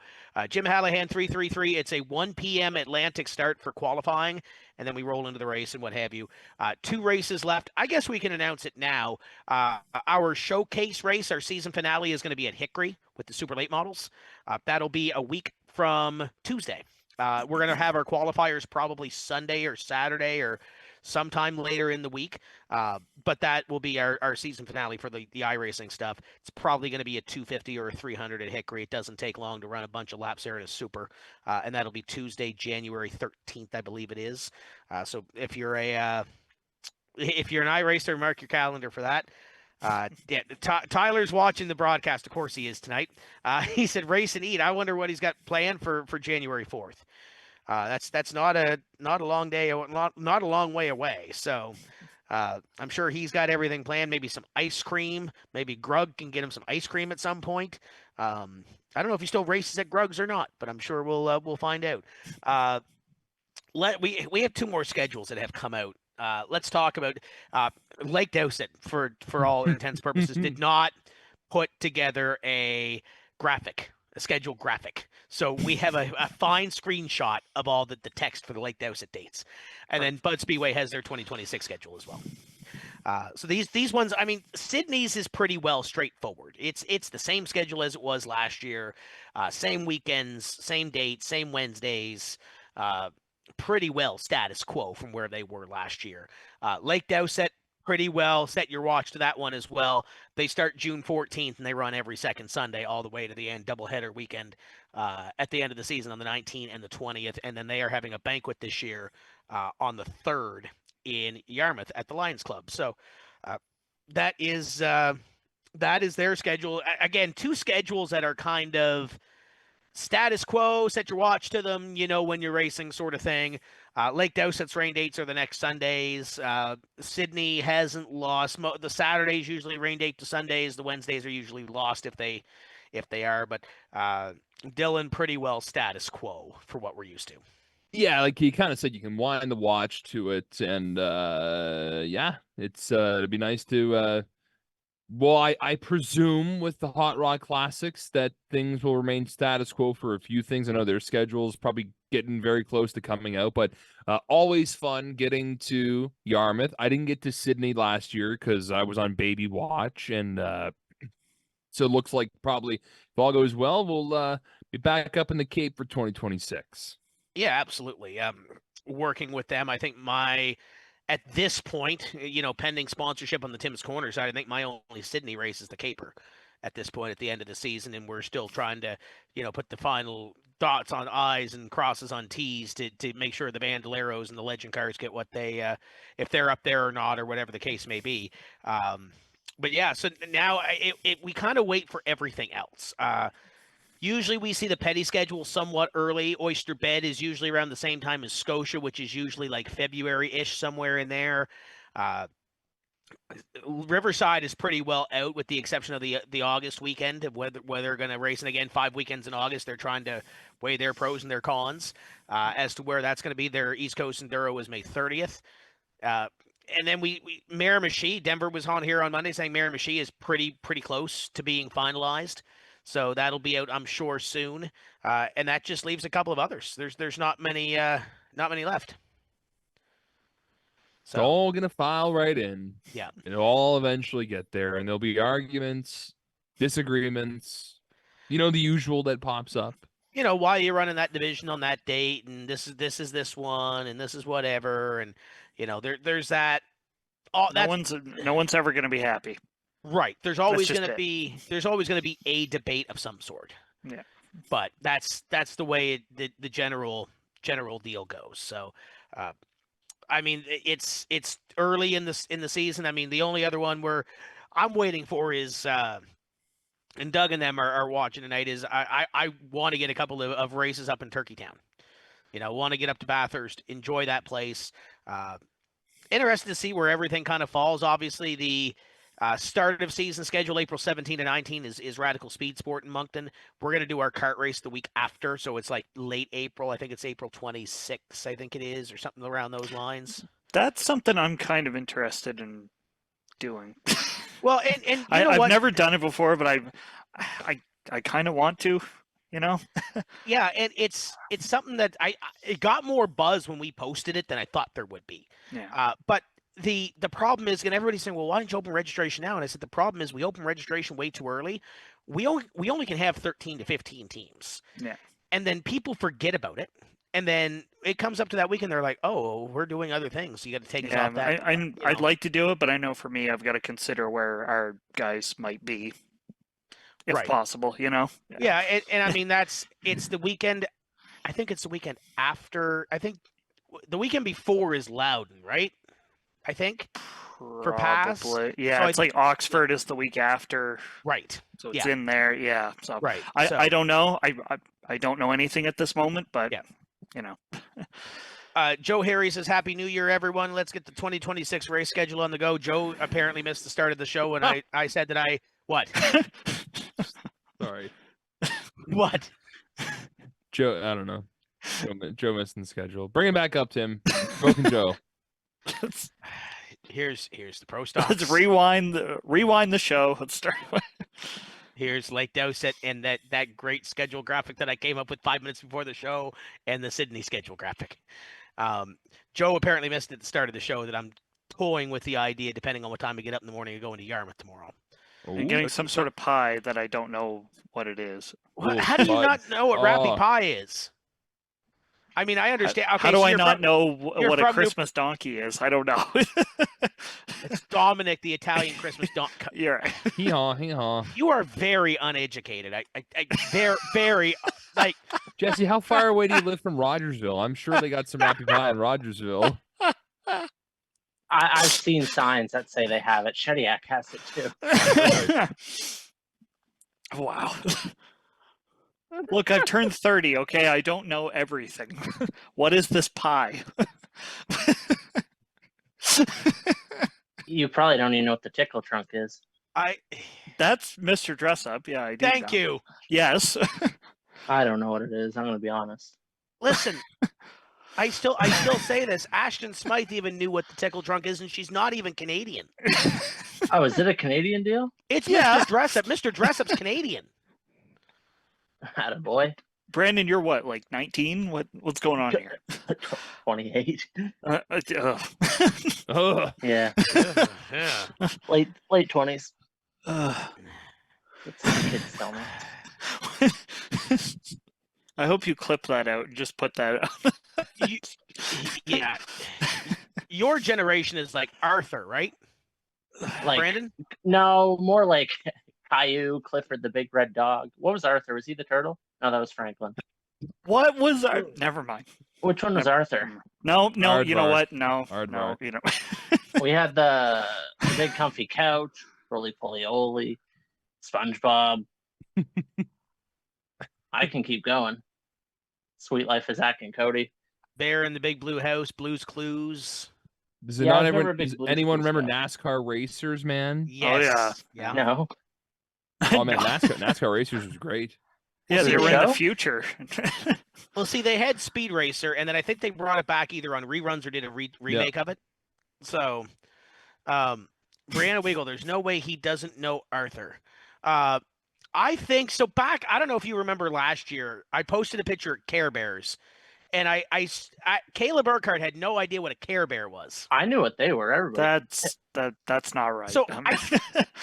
Jim Hallahan 333. It's a 1 p.m. Atlantic start for qualifying, and then we roll into the race and what have you. 2 races left. I guess we can announce it now. Our showcase race, our season finale, is going to be at Hickory with the super late models. That'll be a week from Tuesday. We're going to have our qualifiers probably Sunday or Saturday or sometime later in the week. But that will be our season finale for the iRacing stuff. It's probably going to be a 250 or a 300 at Hickory. It doesn't take long to run a bunch of laps there in a super. And that'll be Tuesday, January 13th, I believe it is. So if you're an iRacer, mark your calendar for that. Yeah, Tyler's watching the broadcast. Of course he is tonight. He said, "Race and eat." I wonder what he's got planned for January 4th. That's not a long day, not a long way away. So I'm sure he's got everything planned. Maybe some ice cream. Maybe Grug can get him some ice cream at some point. I don't know if he still races at Grug's or not, but I'm sure we'll find out. We have 2 more schedules that have come out. Let's talk about Lake Dowsett. For all intents and purposes, did not put together a schedule graphic. So we have a fine screenshot of all the text for the Lake Dowsett dates, and then Bud Speedway has their 2026 schedule as well. So these ones, I mean, Sydney's is pretty well straightforward. It's the same schedule as it was last year, same weekends, same dates, same Wednesdays. Pretty well status quo from where they were last year. Lake Dowsett, pretty well. Set your watch to that one as well. They start June 14th and they run every second Sunday all the way to the end, doubleheader weekend at the end of the season on the 19th and the 20th. And then they are having a banquet this year on the 3rd in Yarmouth at the Lions Club. So that is their schedule. Again, 2 schedules that are kind of status quo, set your watch to them, when you're racing sort of thing. Lake Dowsett's rain dates are the next Sundays. Sydney hasn't lost. The Saturdays usually rain date to Sundays. The Wednesdays are usually lost if they are. But Dylan, pretty well status quo for what we're used to. Yeah, like he kind of said, you can wind the watch to it, and yeah, it'd be nice to. Well, I presume with the Hot Rod Classics that things will remain status quo for a few things. I know their schedule's probably getting very close to coming out, but always fun getting to Yarmouth. I didn't get to Sydney last year because I was on baby watch, and so it looks like probably if all goes well, we'll be back up in the Cape for 2026. Yeah, absolutely. Working with them, I think at this point, pending sponsorship on the Tim's Corner side, I think my only Sydney race is the Caper at this point at the end of the season, and we're still trying to, put the final dots on I's and crosses on T's to make sure the Bandoleros and the Legend cars get what they, if they're up there or not, or whatever the case may be. But yeah, so now we kind of wait for everything else. Usually we see the Petty schedule somewhat early. Oyster Bed is usually around the same time as Scotia, which is usually like February-ish, somewhere in there. Riverside is pretty well out with the exception of the August weekend, of whether they're going to race. And again, 5 weekends in August, they're trying to weigh their pros and their cons as to where that's going to be. Their East Coast Enduro is May 30th. And then we Miramichi, Denver was on here on Monday saying Miramichi is pretty close to being finalized. So that'll be out, I'm sure, soon. And that just leaves a couple of others. There's not many left. So, it's all gonna file right in. Yeah. It'll all eventually get there, and there'll be arguments, disagreements, the usual that pops up. Why are you running that division on that date, and this is this one, and this is whatever, and there's that. No one's ever going to be happy. Right. There's always going to be a debate of some sort. Yeah. But that's the way the general deal goes. So, I mean, it's early in the season. I mean, the only other one where I'm waiting for is, and Doug and them are watching tonight, is I want to get a couple of races up in Turkey Town. Want to get up to Bathurst, enjoy that place. Interested to see where everything kind of falls. Obviously, the start of season schedule, April 17 to 19, is Radical Speed Sport in Moncton. We're going to do our kart race the week after, so it's like late April. I think it's April 26th, I think it is, or something around those lines. That's something I'm kind of interested in doing. Well, and I've never done it before, but I kind of want to. you know? Yeah, and it's something that it got more buzz when we posted it than I thought there would be. Yeah. But the problem is, and everybody's saying, well, why don't you open registration now? And I said the problem is we open registration way too early. We only can have 13 to 15 teams. Yeah. And then people forget about it. And then it comes up to that weekend, they're like, "Oh, we're doing other things. So you got to take us Yeah, off that." I'd like to do it, but I know for me, I've got to consider where our guys might be, if Right. possible, you know? Yeah, and I mean it's the weekend. I think it's the weekend after. I think the weekend before is Loudon, right? I think for pass. Probably. Yeah, So it's like Oxford is the week after, right. so it's Yeah. in there. Yeah. So Right. I don't know. I don't know anything at this moment, but Yeah. you know. Joe Harry says, "Happy New Year, everyone. Let's get the 2026 race schedule on the go." Joe apparently missed the start of the show, and I said that what? Sorry, What? Joe. I don't know. Joe missing the schedule. Bring it back up, Tim. Broken Joe. Here's the pro stocks. Let's rewind the show. Let's start. Here's Lake Dowsett and that great schedule graphic that I came up with 5 minutes before the show, and the Sydney schedule graphic. Joe apparently missed at the start of the show that I'm toying with the idea, depending on what time we get up in the morning, of going to Yarmouth tomorrow. I'm getting some sort of pie that I don't know what it is. How do you not know what Rappy Pie is? I mean, I understand. Okay, how do so I you're not from- know you're what a from New- Christmas donkey is? I don't know. It's Dominic, the Italian Christmas donkey. You're right. Hee haw, hee haw. You are very uneducated. I very like. Jesse, how far away do you live from Rogersville? I'm sure they got some happy pie in Rogersville. I've seen signs that say they have it. Shediac has it too. Wow. Look, I've turned 30, okay? I don't know everything. What is this pie? You probably don't even know what the tickle trunk is. That's Mr. Dress Up. Yeah, I do. Thank you. Yes. I don't know what it is. I'm going to be honest. Listen, I still say this. Ashton Smythe even knew what the tickle trunk is, and she's not even Canadian. Oh, is it a Canadian deal? It's Yeah. Mr. Dressup. Mr. Dressup's Canadian. Attaboy. Brandon, you're what, like 19? What's going on here? 28. Ugh. Yeah, Yeah. late 20s. Ugh. That's what the kids tell me. I hope you clip that out and just put that out. Yeah. Your generation is like Arthur, right? Like, Brandon? no, more like Caillou, Clifford the Big Red Dog. What was Arthur? Was he the turtle? No, that was Franklin. What was our... Never mind. Which one was Arthur? No, you know Aardvark. what? No, Aardvark. you know. We had the big comfy couch, Roly Poly Oly, SpongeBob. I can keep going. Sweet Life of Zach and Cody. Bear in the Big Blue House, Blues Clues. Does it Yeah, I not was never ever, a big does Blues anyone Clues remember guy. NASCAR racers, man? Yes. Yeah. No. Oh man, NASCAR racers was great. Yeah, they the were in the show? future. Well, see, they had Speed Racer, and then I think they brought it back either on reruns or did a remake of it. So, Brianna Wiggle, there's no way he doesn't know Arthur. I think so. Back, I don't know if you remember last year, I posted a picture of Care Bears, and I Caleb Urquhart had no idea what a Care Bear was. I knew what they were. Everybody. That's not right. So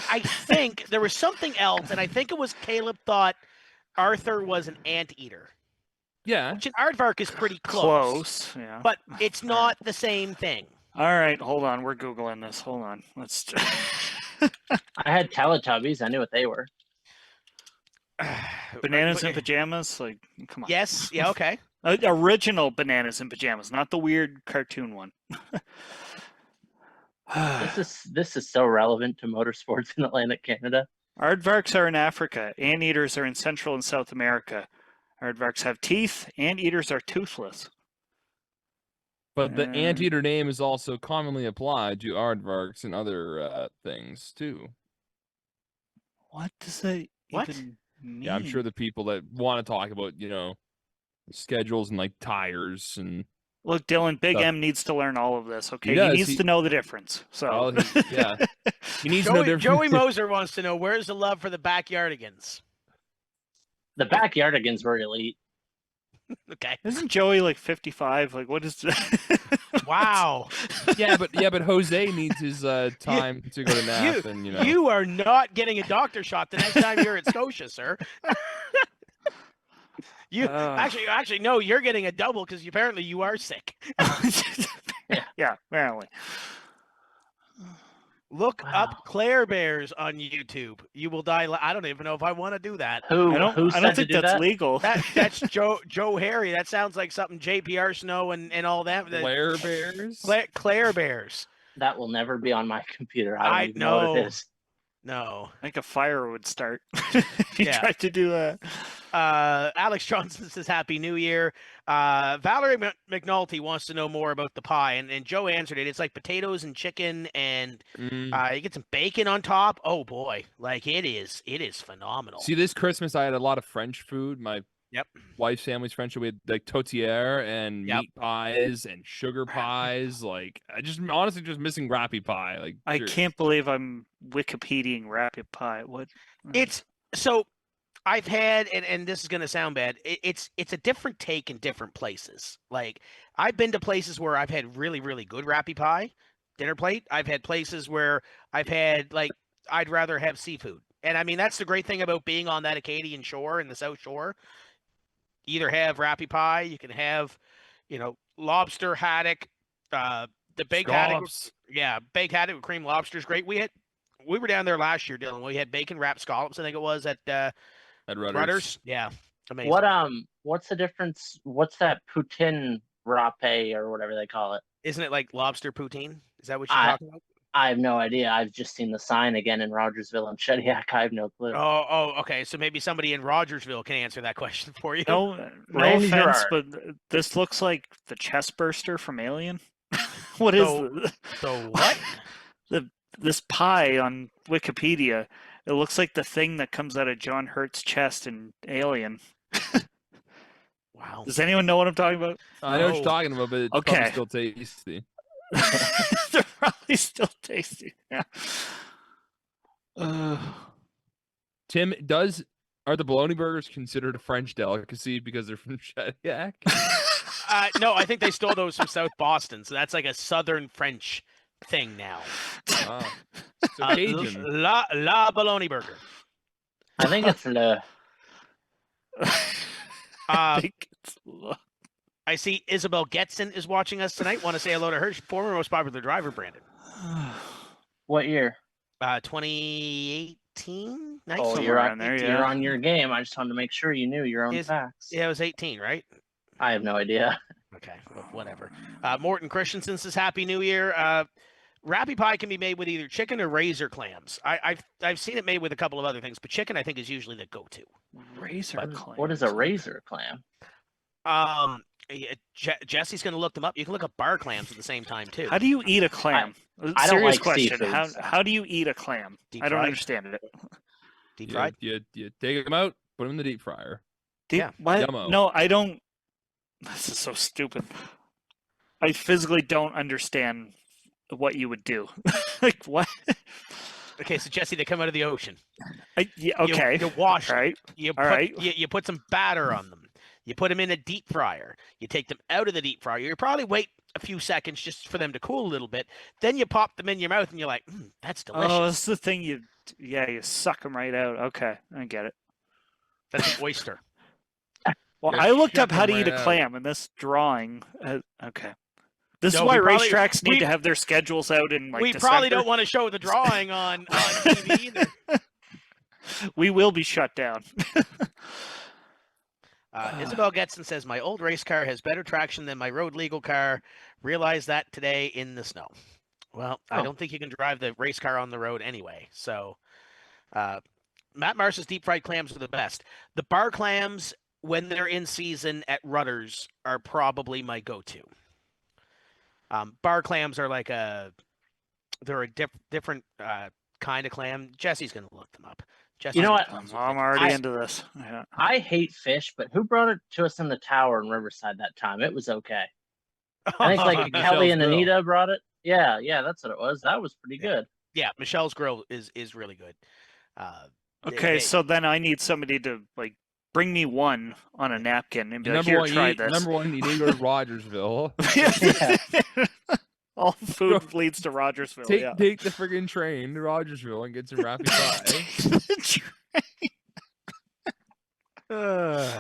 I think there was something else, and I think it was Caleb thought Arthur was an anteater. Yeah. Which an aardvark is pretty close. yeah. But it's not the same thing. All right, hold on. We're Googling this. Hold on. Let's. I had Teletubbies. I knew what they were. Bananas in pajamas? Like, come on. Yes. Yeah. Okay. Original Bananas in Pajamas, not the weird cartoon one. This is so relevant to motorsports in Atlantic Canada. Aardvarks are in Africa. Anteaters are in Central and South America. Aardvarks have teeth. Anteaters are toothless. But the anteater name is also commonly applied to aardvarks and other things too. What does that What? even mean? Yeah, I'm sure the people that want to talk about, schedules and like tires and Look, Dylan, Big stuff. M needs to learn all of this, okay? does. He needs to know the difference. So, yeah. He needs to know different. Joey Moser wants to know, where's the love for the backyardigans? The backyardigans were elite. Okay. Isn't Joey like 55? Like, what is? Wow. Yeah, but Jose needs his time to go to nap, and You are not getting a doctor shot the next time you're at Scotia, sir. Actually, no, you're getting a double because apparently you are sick. Yeah, apparently. Look Wow. up Claire Bears on YouTube. You will die. I don't even know if I want to do that. Who I don't said to think do that's that? legal. That's Joe Harry. That sounds like something JPR Snow and all that. Blair Bears. Claire Bears. That will never be on my computer. I don't even know what it is. No. I think a fire would start if you Yeah. tried to do that. Alex Johnson says Happy New Year. Valerie McNulty wants to know more about the pie, and Joe answered it. It's like potatoes and chicken, and you get some bacon on top. Oh boy, like it is phenomenal. See, this Christmas I had a lot of French food. My Yep. wife's family's French. We had like tourtière and Yep. meat pies and sugar pies. Like I just honestly just missing rappy pie. Like I seriously. can't believe I'm Wikipediaing rapid pie. What? It's so I've had, and this is gonna sound bad. It's a different take in different places. Like I've been to places where I've had really really good rappy pie dinner plate. I've had places where I've had like I'd rather have seafood. And I mean that's the great thing about being on that Acadian shore in the South Shore. Either have rappy pie, you can have, lobster haddock, the baked haddock. Scallops. Yeah, baked haddock with cream lobster is great. We were down there last year, Dylan. We had bacon wrapped scallops, I think it was at Rudders. Yeah, amazing. What's the difference? What's that poutine râpé or whatever they call it? Isn't it like lobster poutine? Is that what you're talking about? I have no idea. I've just seen the sign again in Rogersville and Shediac. I have no clue. Oh, okay. So maybe somebody in Rogersville can answer that question for you. No Randy offense, Gerard. but this looks like the chest burster from Alien. What is So what? this pie on Wikipedia? It looks like the thing that comes out of John Hurt's chest in Alien. Wow. Does anyone know what I'm talking about? I know what No. you're talking about, but it's Okay. probably still tasty. They're probably still tasty. Yeah. Tim, are the bologna burgers considered a French delicacy because they're from Shediac? No, I think they stole those from South Boston, so that's like a Southern French thing now. Wow. So Cajun. La Bologna Burger. I think it's the. I think it's I see Isabel Getson is watching us tonight. Want to say hello to her. Former most popular driver, Brandon. What year? 2018. Nice. Oh, Somewhere you're around on there, You're yeah. on your game. I just wanted to make sure you knew your own facts. Yeah, it was 18, right? I have no idea. Okay, well, whatever. Morton Christensen says Happy New Year. Rappy pie can be made with either chicken or razor clams. I've seen it made with a couple of other things, but chicken I think is usually the go-to. razor clams. What is a razor clam? Jesse's going to look them up. You can look up bar clams at the same time too. How do you eat a clam? I don't Serious like question. seafood, so. How do you eat a clam? Deep I don't fried. understand it. Deep fried. You take them out, put them in the deep fryer. Yeah. What? Yummo. No, I don't. This is so stupid. I physically don't understand what you would do. Like what? Okay, so Jesse, they come out of the ocean. Yeah, okay. You wash them. All right. You All put, right. you put some batter on them. You put them in a deep fryer. You take them out of the deep fryer. You probably wait a few seconds just for them to cool a little bit. Then you pop them in your mouth and you're like, that's delicious. Oh, that's the thing. You suck them right out. Okay, I get it. That's an oyster. Well, Yeah, I looked shut up how to them eat a right out. clam, and this drawing. Okay. This is No, why we probably- racetracks need we- to have their schedules out in like we December. probably don't want to show the drawing on TV either. We will be shut down. Isabel Getson says, my old race car has better traction than my road legal car. Realized that today in the snow. Well, I Oh. don't think you can drive the race car on the road anyway. So Matt Marsh's deep fried clams are the best. The bar clams, when they're in season at Rudders, are probably my go-to. Bar clams are like they're a different kind of clam. Jesse's going to look them up. Jesse's You know gonna what? tell us I'm they- already into this. Yeah. I hate fish, but who brought it to us in the tower in Riverside that time? It was okay. I think like Michelle's Kelly and Grill. Anita brought it. Yeah, that's what it was. That was pretty good. Yeah, Michelle's Grill is really good. Okay, so then I need somebody to like bring me one on a napkin and be like, Number "Here, one, try this." number one, you need to go to Rogersville. All food leads to Rogersville. Take the friggin' train to Rogersville and get some Rappy Pie.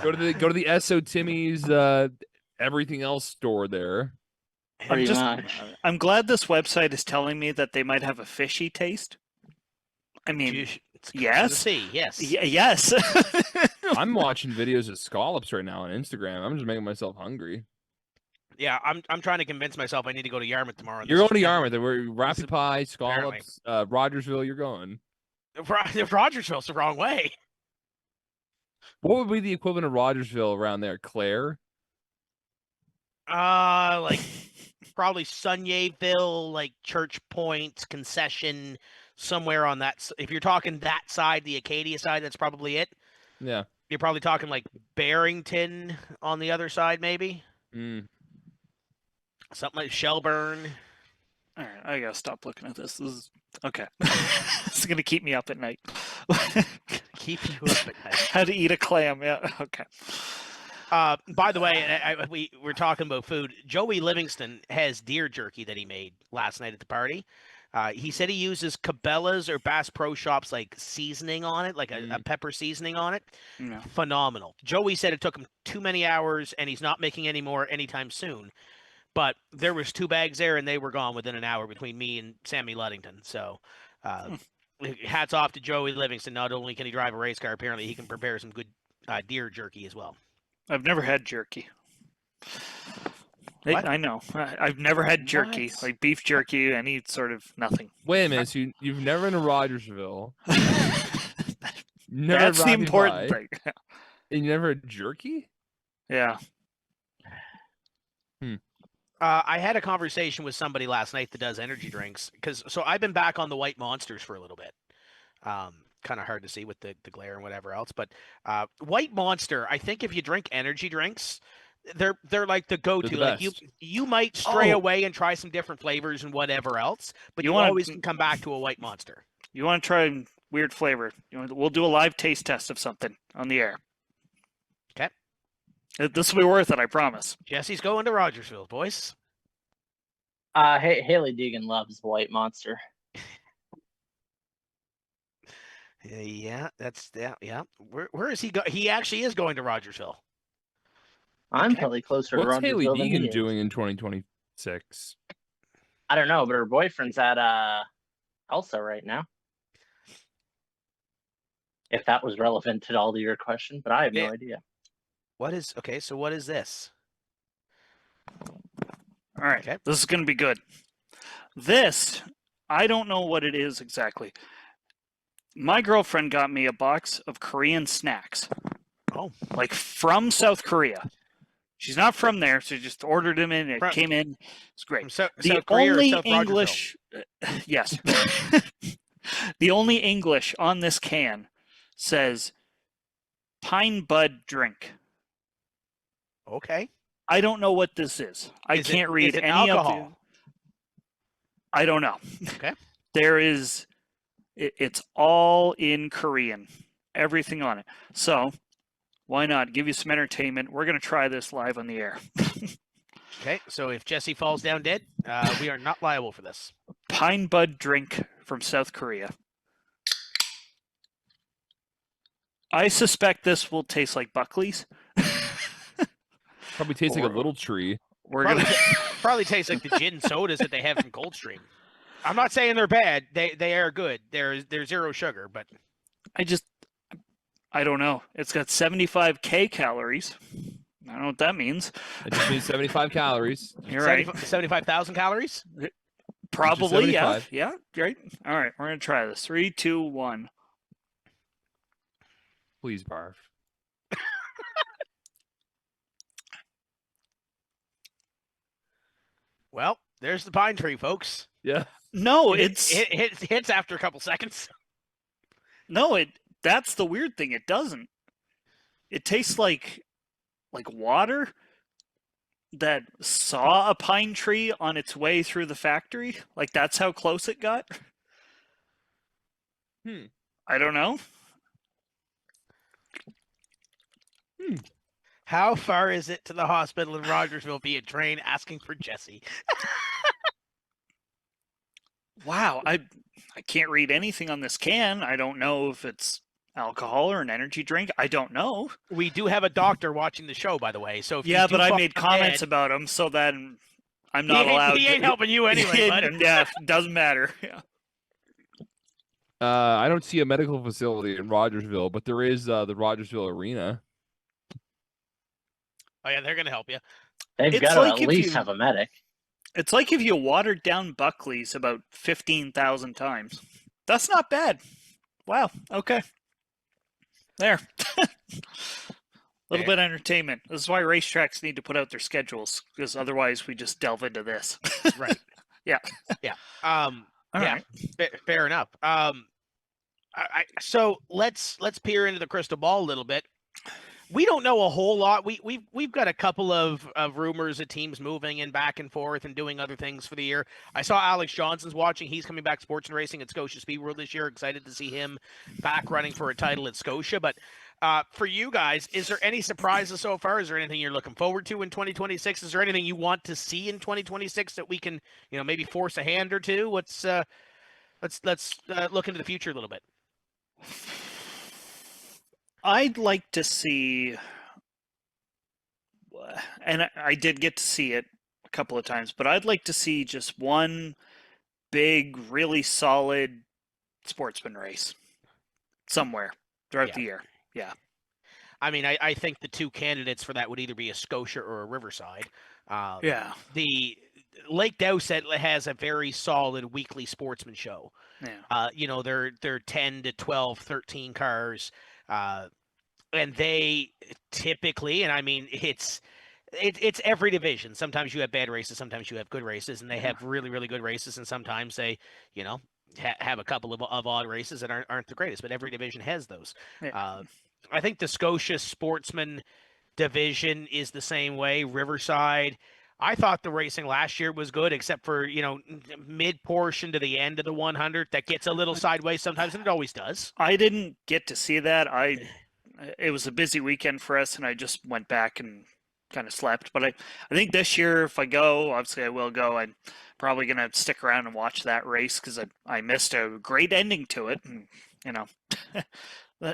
Go to the S.O. Timmy's everything else store there. Pretty much. I'm glad this website is telling me that they might have a fishy taste. I mean, It's yes. see, yes. Yes. I'm watching videos of scallops right now on Instagram. I'm just making myself hungry. Yeah, I'm trying to convince myself I need to go to Yarmouth tomorrow. You're going to Yarmouth. We're Rappy Pie, apparently. scallops, Rogersville. You're going. Rogersville's the wrong way. What would be the equivalent of Rogersville around there? Claire? Like probably Sunyaville, like Church Point, Concession, somewhere on that. If you're talking that side, the Acadia side, that's probably it. Yeah. You're probably talking like Barrington on the other side, maybe. Something like Shelburne. All right, I gotta stop looking at this. This is okay. This is gonna keep me up at night. Keep you up at night. How to eat a clam? Yeah. Okay. By the way, we're talking about food. Joey Livingston has deer jerky that he made last night at the party. He said he uses Cabela's or Bass Pro Shops like seasoning on it, like a pepper seasoning on it. No. Phenomenal. Joey said it took him too many hours, and he's not making any more anytime soon. But there was 2 bags there, and they were gone within an hour between me and Sammy Luddington. So hats off to Joey Livingston. Not only can he drive a race car, apparently he can prepare some good deer jerky as well. I've never had jerky. I know. I've never had jerky, like beef jerky, any sort of nothing. Wait a minute. So you've never been to Rogersville. That's the important thing. And you never had jerky? Yeah. I had a conversation with somebody last night that does energy drinks so I've been back on the White Monsters for a little bit. Kind of hard to see with the glare and whatever else, but White Monster, I think if you drink energy drinks, they're like the go-to. Like you might stray away and try some different flavors and whatever else, but you always can come back to a White Monster. You want to try a weird flavor? We'll do a live taste test of something on the air. Okay. This will be worth it, I promise. Jesse's going to Rogersville, boys. Haley Deegan loves White Monster. Yeah, yeah. Where is he going? He actually is going to Rogersville. I'm probably closer to Rogersville. What's Haley than he Deegan is. doing in 2026? I don't know, but her boyfriend's at Elsa right now. If that was relevant at all to your question, but I have no idea. So what is this? All right. Okay. This is going to be good. This, I don't know what it is exactly. My girlfriend got me a box of Korean snacks. Oh. Like from South Korea. She's not from there, so she just ordered them in. It came in. It's great. South Korea only or South English, yes. The only English on this can says Pine Bud Drink. Okay. I don't know what this is. I can't read any alcohol? of the. I don't know. Okay. There is. It's all in Korean. Everything on it. So, why not give you some entertainment? We're going to try this live on the air. Okay. So if Jesse falls down dead, we are not liable for this. Pine Bud Drink from South Korea. I suspect this will taste like Buckley's. Probably tastes like a little tree. We're gonna probably tastes like the gin sodas that they have from Coldstream. I'm not saying they're bad. They are good. They're 0 sugar, but I don't know. It's got 75K calories. I don't know what that means. It just means 75 calories. You're right. 75,000 calories? Probably, yeah. Yeah, great. All right, we're going to try this. 3, 2, 1. Please barf. Well, there's the pine tree, folks. Yeah. No, it hits after a couple seconds. No, that's the weird thing. It doesn't. It tastes like water that saw a pine tree on its way through the factory. Like that's how close it got. I don't know. How far is it to the hospital in Rogersville via train? Asking for Jesse. Wow, I can't read anything on this can. I don't know if it's alcohol or an energy drink. I don't know. We do have a doctor watching the show, by the way. So if Yeah, you do but I fall made down comments dead, about him, so then I'm he not allowed. ain't helping you anyway, bud. Yeah, doesn't matter. Yeah. I don't see a medical facility in Rogersville, but there is the Rogersville Arena. Oh yeah, they're gonna help you. They've It's got to like at if least you- have a medic. It's like if you watered down Buckley's about 15,000 times. That's not bad. Wow. Okay. There. Little bit of entertainment. This is why racetracks need to put out their schedules, because otherwise we just delve into this. Right. Yeah. Yeah. All yeah. right. Fair enough. So let's peer into the crystal ball a little bit. We don't know a whole lot. We've got a couple of rumors of teams moving and back and forth and doing other things for the year. I saw Alex Johnson's watching. He's coming back sports and racing at Scotia Speed World this year. Excited to see him back running for a title at Scotia. But for you guys, is there any surprises so far? Is there anything you're looking forward to in 2026? Is there anything you want to see in 2026 that we can, maybe force a hand or two? Let's look into the future a little bit. I'd like to see, and I did get to see it a couple of times, but I'd like to see just one big, really solid sportsman race somewhere throughout the year. Yeah. I mean, I think the two candidates for that would either be a Scotia or a Riverside. Yeah. The Lake Dowsett has a very solid weekly sportsman show. Yeah. They're 10 to 12, 13 cars. And they typically, and I mean, it's every division. Sometimes you have bad races, sometimes you have good races, and they have really, really good races, and sometimes they, have a couple of odd races that aren't the greatest. But every division has those. Yeah. I think the Scotia Sportsman division is the same way. Riverside. I thought the racing last year was good, except for mid portion to the end of the 100 that gets a little sideways sometimes, and it always does. I didn't get to see that. It was a busy weekend for us, and I just went back and kind of slept. But I think this year, if I go, obviously I will go. I'm probably gonna stick around and watch that race because I missed a great ending to it, and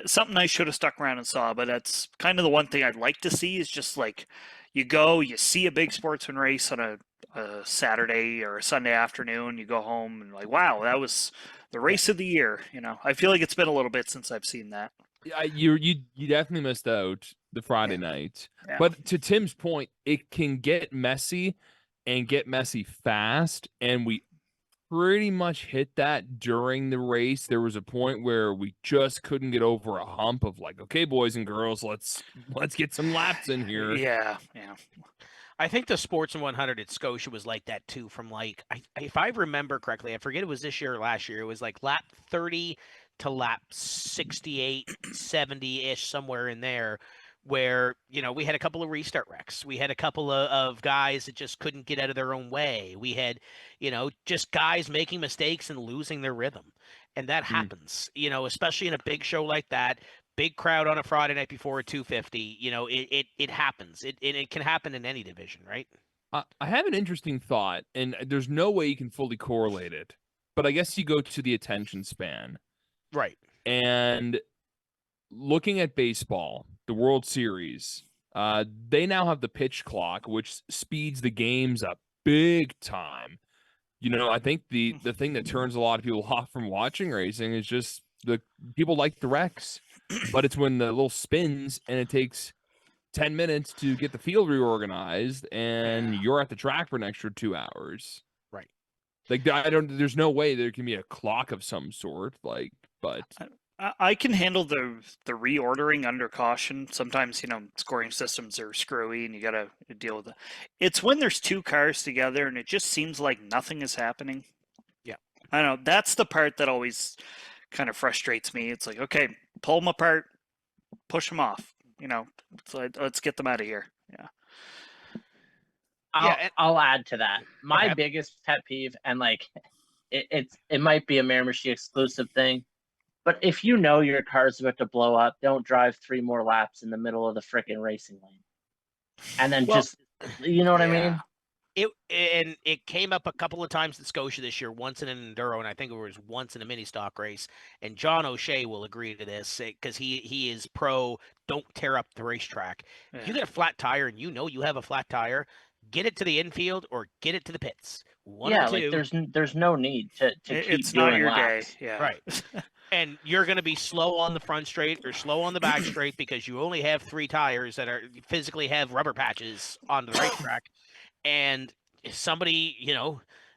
something I should have stuck around and saw. But that's kind of the one thing I'd like to see is just like you go, you see a big sportsman race on a Saturday or a Sunday afternoon, you go home and like, wow, that was the race of the year. I feel like it's been a little bit since I've seen that. Yeah, you definitely missed out the Friday night. Yeah. But to Tim's point, it can get messy and get messy fast, and we pretty much hit that during the race. There was a point where we just couldn't get over a hump of like, okay, boys and girls, let's get some laps in here. Yeah. I think the Sportsman 100 at Scotia was like that too. From like, if I remember correctly, I forget it was this year or last year. It was like lap 30 to lap 68, 70-ish, somewhere in there, where we had a couple of restart wrecks. We had a couple of guys that just couldn't get out of their own way. We had just guys making mistakes and losing their rhythm, and that happens. Especially in a big show like that. Big crowd on a Friday night before a 250. It happens. It can happen in any division, right? I have an interesting thought, and there's no way you can fully correlate it, but I guess you go to the attention span. Right. And looking at baseball, the World Series, they now have the pitch clock, which speeds the games up big time. I think the thing that turns a lot of people off from watching racing is just the people like the wrecks, but it's when the little spins and it takes 10 minutes to get the field reorganized and you're at the track for an extra 2 hours. Right. Like there's no way there can be a clock of some sort, but I can handle the reordering under caution. Sometimes, scoring systems are screwy and you got to deal with it. It's when there's two cars together and it just seems like nothing is happening. Yeah. I don't know. That's the part that always kind of frustrates me. It's like, okay, pull them apart, push them off. So let's get them out of here. Yeah. I'll add to that. My Okay. biggest pet peeve, and like it might be a Miramachi exclusive thing, But if you know your car's about to blow up, don't drive 3 more laps in the middle of the frickin' racing lane. And then Well, just, you know what I Yeah. mean? It came up a couple of times in Scotia this year, once in an enduro, and I think it was once in a mini stock race. And John O'Shea will agree to this because he is pro. Don't tear up the racetrack. If you Yeah. get a flat tire and you know you have a flat tire, get it to the infield or get it to the pits. One or Yeah, like two. there's no need to keep It's not doing your day. laps. Yeah. Right. And you're going to be slow on the front straight or slow on the back straight because you only have 3 tires that are physically have rubber patches on the racetrack. And if somebody,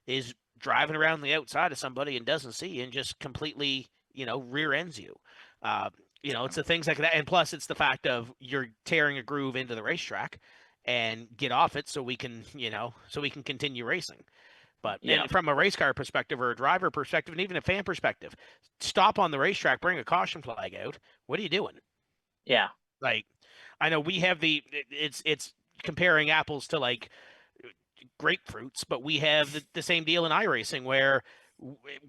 is driving around the outside of somebody and doesn't see you and just completely, rear ends you. Uh, it's the things like that. And plus, it's the fact of you're tearing a groove into the racetrack and get off it so we can, continue racing. But Yeah. and from a race car perspective or a driver perspective and even a fan perspective, stop on the racetrack, bring a caution flag out. What are you doing? Yeah. Like, I know we have it's comparing apples to like grapefruits, but we have the same deal in iRacing where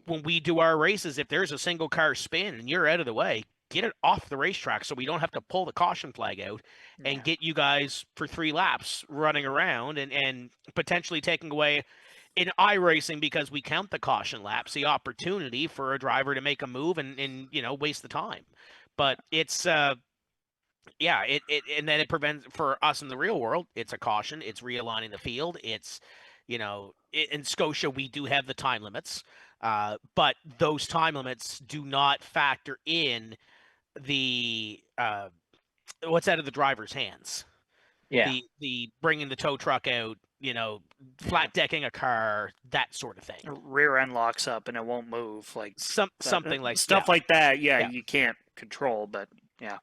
when we do our races, if there's a single car spin and you're out of the way, get it off the racetrack so we don't have to pull the caution flag out and Yeah. get you guys for 3 laps running around and potentially taking away in iRacing because we count the caution laps, the opportunity for a driver to make a move and waste the time. But it's yeah, and then it prevents for us in the real world. It's a caution. It's realigning the field. It's, in Scotia we do have the time limits, but those time limits do not factor in the what's out of the driver's hands. Yeah. The bringing the tow truck out, flat decking a car, that sort of thing. Rear end locks up and it won't move. Like Something like stuff like that. Yeah, Yeah. you can't control, but yeah.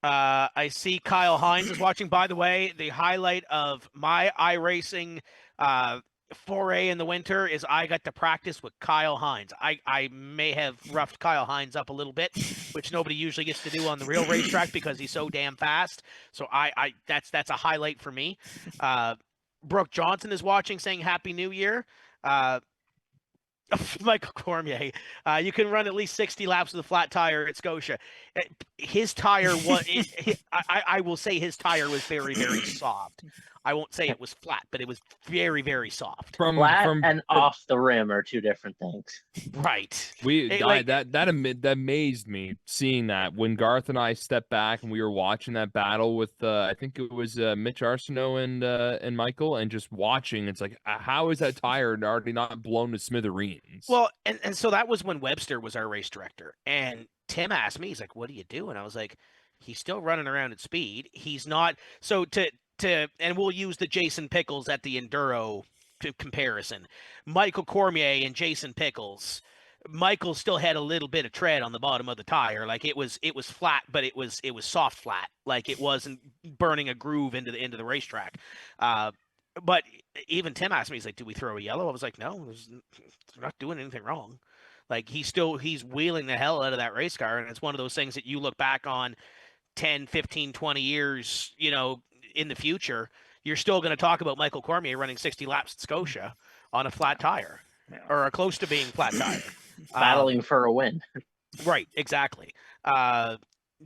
I see Kyle Hines is watching. By the way, the highlight of my iRacing foray in the winter is I got to practice with Kyle Hines. I may have roughed Kyle Hines up a little bit, which nobody usually gets to do on the real racetrack because he's so damn fast. So that's a highlight for me. Brooke Johnson is watching, saying Happy New Year. Michael Cormier, you can run at least 60 laps with a flat tire at Scotia. His tire was, I will say his tire was very, very soft. I won't say it was flat, but it was very, very soft. Flat and off the rim are two different things. Right. That amazed me seeing that when Garth and I stepped back and we were watching that battle with I think it was Mitch Arsenault and Michael, and just watching. It's like, how is that tire already not blown to smithereens? Well, and so that was when Webster was our race director, and Tim asked me, he's like, "What do you do?" And I was like, "He's still running around at speed. He's not." So and we'll use the Jason Pickles at the enduro comparison. Michael Cormier and Jason Pickles. Michael still had a little bit of tread on the bottom of the tire, like it was flat, but it was soft flat, like it wasn't burning a groove into the racetrack. But even Tim asked me, he's like, "Do we throw a yellow?" I was like, "No, we're not doing anything wrong." Like he's wheeling the hell out of that race car, and it's one of those things that you look back on 10, 15, 20 years, in the future, you're still going to talk about Michael Cormier running 60 laps at Scotia on a flat tire or a close to being flat tire. Battling for a win. Right, exactly.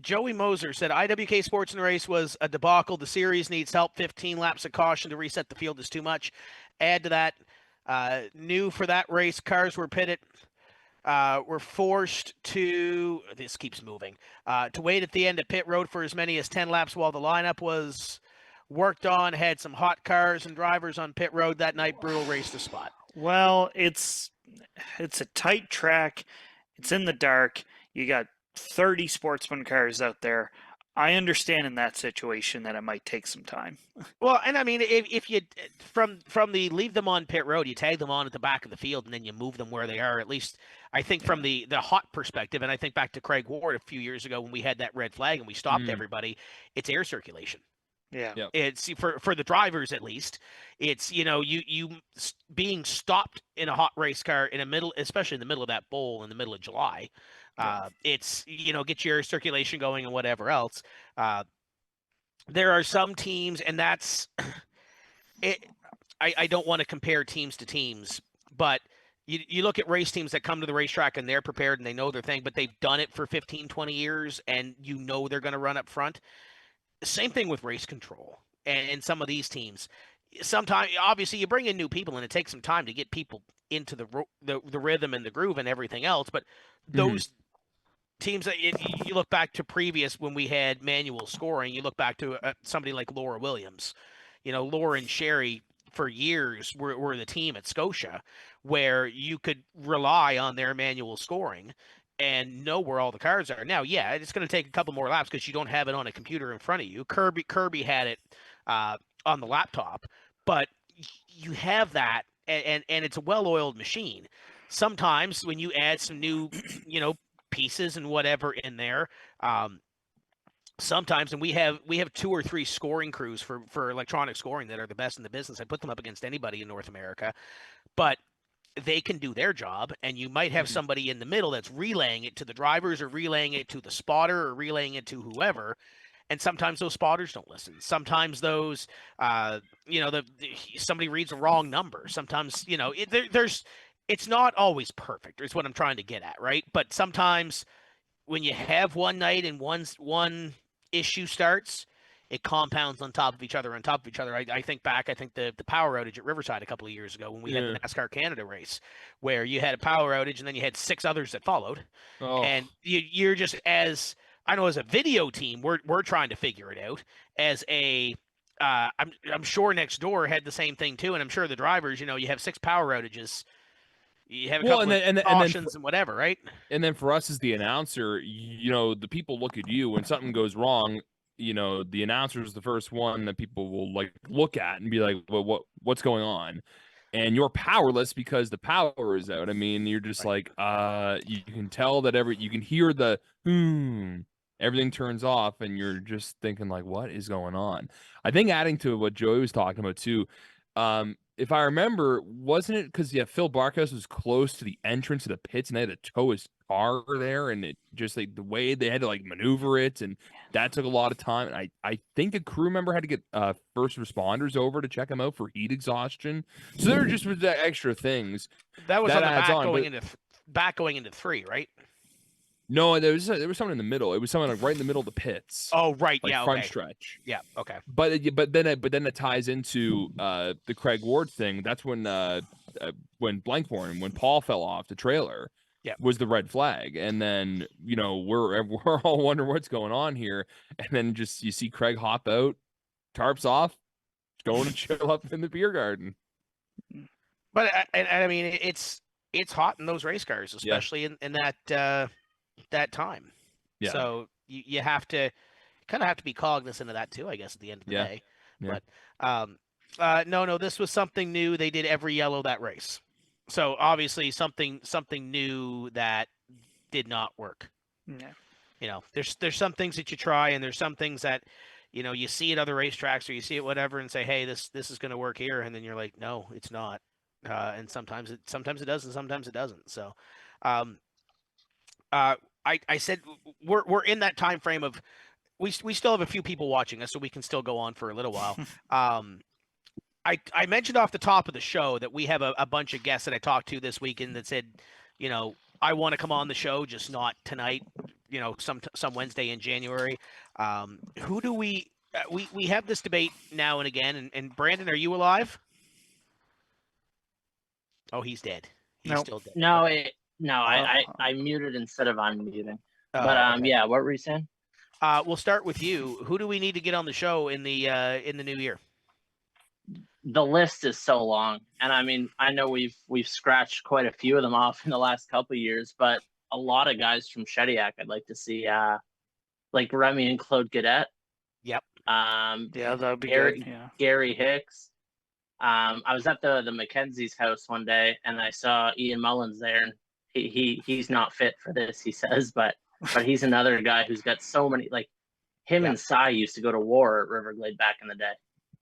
Joey Moser said IWK Sports and Race was a debacle. The series needs help. 15 laps of caution to reset the field is too much. Add to that, new for that race, cars were pitted. Were forced to, this keeps moving, to wait at the end of pit road for as many as 10 laps while the lineup was worked on. Had some hot cars and drivers on pit road that night. Brutal race to spot. Well, it's a tight track. It's in the dark. You got 30 sportsman cars out there. I understand in that situation that it might take some time. Well, and I mean, if you from the leave them on pit road, you tag them on at the back of the field, and then you move them where they are. At least I think from the hot perspective, and I think back to Craig Ward a few years ago when we had that red flag and we stopped everybody. It's air circulation. Yeah. Yep. It's for the drivers at least. It's you being stopped in a hot race car in the middle, especially in the middle of that bowl in the middle of July. It's get your circulation going and whatever else. There are some teams, and that's it. I don't want to compare teams to teams, but you look at race teams that come to the racetrack and they're prepared and they know their thing, but they've done it for 15, 20 years and they're going to run up front. Same thing with race control and some of these teams. Sometimes, obviously, you bring in new people and it takes some time to get people into the rhythm and the groove and everything else. But those teams that you look back to previous when we had manual scoring, you look back to somebody like Laura Williams. Laura and Sherry for years were the team at Scotia where you could rely on their manual scoring and know where all the cards are. Now, yeah, it's going to take a couple more laps because you don't have it on a computer in front of you. Kirby had it on the laptop, but you have that, and it's a well-oiled machine. Sometimes when you add some new, pieces and whatever in there, sometimes, and we have 2 or 3 scoring crews for electronic scoring that are the best in the business. I put them up against anybody in North America, but they can do their job, and you might have somebody in the middle that's relaying it to the drivers or relaying it to the spotter or relaying it to whoever. And sometimes those spotters don't listen. Sometimes those, somebody reads a wrong number. Sometimes, it's not always perfect, is what I'm trying to get at, right? But sometimes when you have one night and one issue starts, it compounds on top of each other, I think back, the power outage at Riverside a couple of years ago when we had the NASCAR Canada race, where you had a power outage and then you had 6 others that followed. And you're just, as I know, as a video team, we're trying to figure it out. As a I'm sure next door had the same thing too, and I'm sure the drivers, you have 6 power outages. You have a couple of cautions and whatever, right? And then for us as the announcer, the people look at you when something goes wrong. The announcer is the first one that people will look at and be like, well, what's going on? And you're powerless because the power is out. I mean, you're just like, you can tell that you can hear the everything turns off, and you're just thinking like, what is going on? I think adding to what Joey was talking about too, if I remember, wasn't it because Phil Barkhouse was close to the entrance of the pits and they had to tow his car there, and it just the way they had to maneuver it, and that took a lot of time. And I think a crew member had to get first responders over to check him out for heat exhaustion. So there just was extra things that was on the back going into 3, right? No, there was someone in the middle. It was someone right in the middle of the pits. Oh, right, front okay. stretch. Yeah, okay. But then it ties into the Craig Ward thing. That's when Blankborn, when Paul fell off the trailer, was the red flag. And then we're all wondering what's going on here. And then just you see Craig hop out, tarps off, going to chill up in the beer garden. But I mean, it's hot in those race cars, especially in that time. Yeah. So you have to kind of be cognizant of that too, I guess, at the end of the day. Yeah. But no, this was something new. They did every yellow that race. So obviously something new that did not work. Yeah. There's some things that you try, and there's some things that you see at other racetracks or you see it whatever and say, hey, this is going to work here, and then you're like, no, it's not. And sometimes it does and sometimes it doesn't. So I said we're in that time frame of we still have a few people watching us, so we can still go on for a little while. I mentioned off the top of the show that we have a bunch of guests that I talked to this weekend that said, I want to come on the show, just not tonight. Some Wednesday in January. Who do we have this debate now and again? And Brandon, are you alive? Oh, he's dead. He's still dead. No, I muted instead of unmuting. But okay. yeah, what were you saying? We'll start with you. Who do we need to get on the show in the new year? The list is so long, and I mean, I know we've scratched quite a few of them off in the last couple of years, but a lot of guys from Shediac I'd like to see, like Remy and Claude Gadet. Yep. Yeah, that would be Gary, good. Yeah. Gary Hicks. I was at the Mackenzie's house one day, and I saw Ian Mullins there, and he's not fit for this, he says, but he's another guy who's got so many, like him and Cy used to go to war at Riverglade back in the day.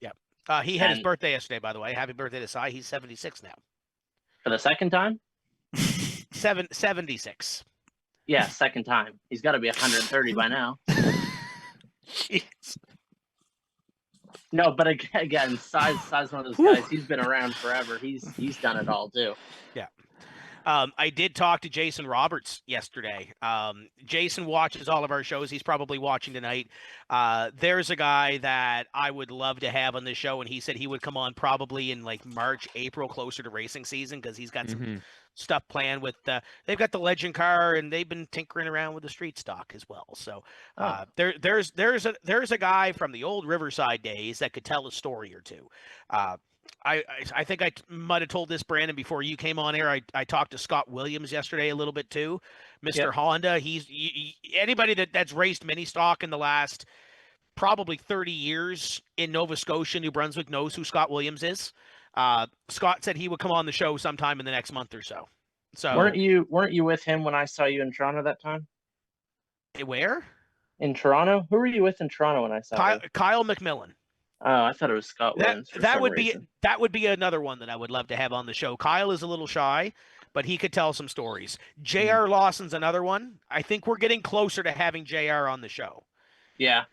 Yep. He had his birthday yesterday, by the way. Happy birthday to Cy. He's 76 now. For the second time? 76. Yeah, second time. He's got to be 130 by now. Jeez. No, but again, Cy's one of those guys. He's been around forever. He's done it all too. Yeah. I did talk to Jason Roberts yesterday. Jason watches all of our shows. He's probably watching tonight. There's a guy that I would love to have on this show, and he said he would come on probably in like March, April, closer to racing season, because he's got some stuff planned with they've got the legend car, and they've been tinkering around with the street stock as well. So there's a guy from the old Riverside days that could tell a story or two. I think I might have told this, Brandon, before you came on air. I talked to Scott Williams yesterday a little bit too, Mr. Honda. Anybody that's raced mini stock in the last probably 30 years in Nova Scotia, New Brunswick, knows who Scott Williams is. Scott said he would come on the show sometime in the next month or so. So weren't you with him when I saw you in Toronto that time? Where? In Toronto? Who were you with in Toronto when I saw you? Kyle McMillan. Oh, I thought it was Scott Williams. That would be another one that I would love to have on the show. Kyle is a little shy, but he could tell some stories. J.R. Lawson's another one. I think we're getting closer to having J.R. on the show. Yeah,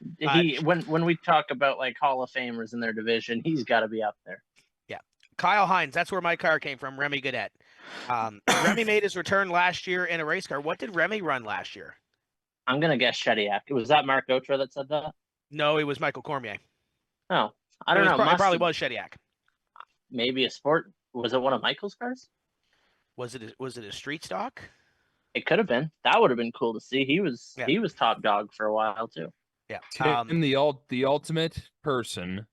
when we talk about like Hall of Famers in their division, he's got to be up there. Yeah, Kyle Hines. That's where my car came from. Remy Godet. Remy made his return last year in a race car. What did Remy run last year? I'm gonna guess Shediac. Was that Mark Otra that said that? No, it was Michael Cormier. Oh, I don't know. It probably was Shediac. Maybe a sport. Was it one of Michael's cars? Was it a street stock? It could have been. That would have been cool to see. He was top dog for a while too. Yeah. Tim, the ultimate person,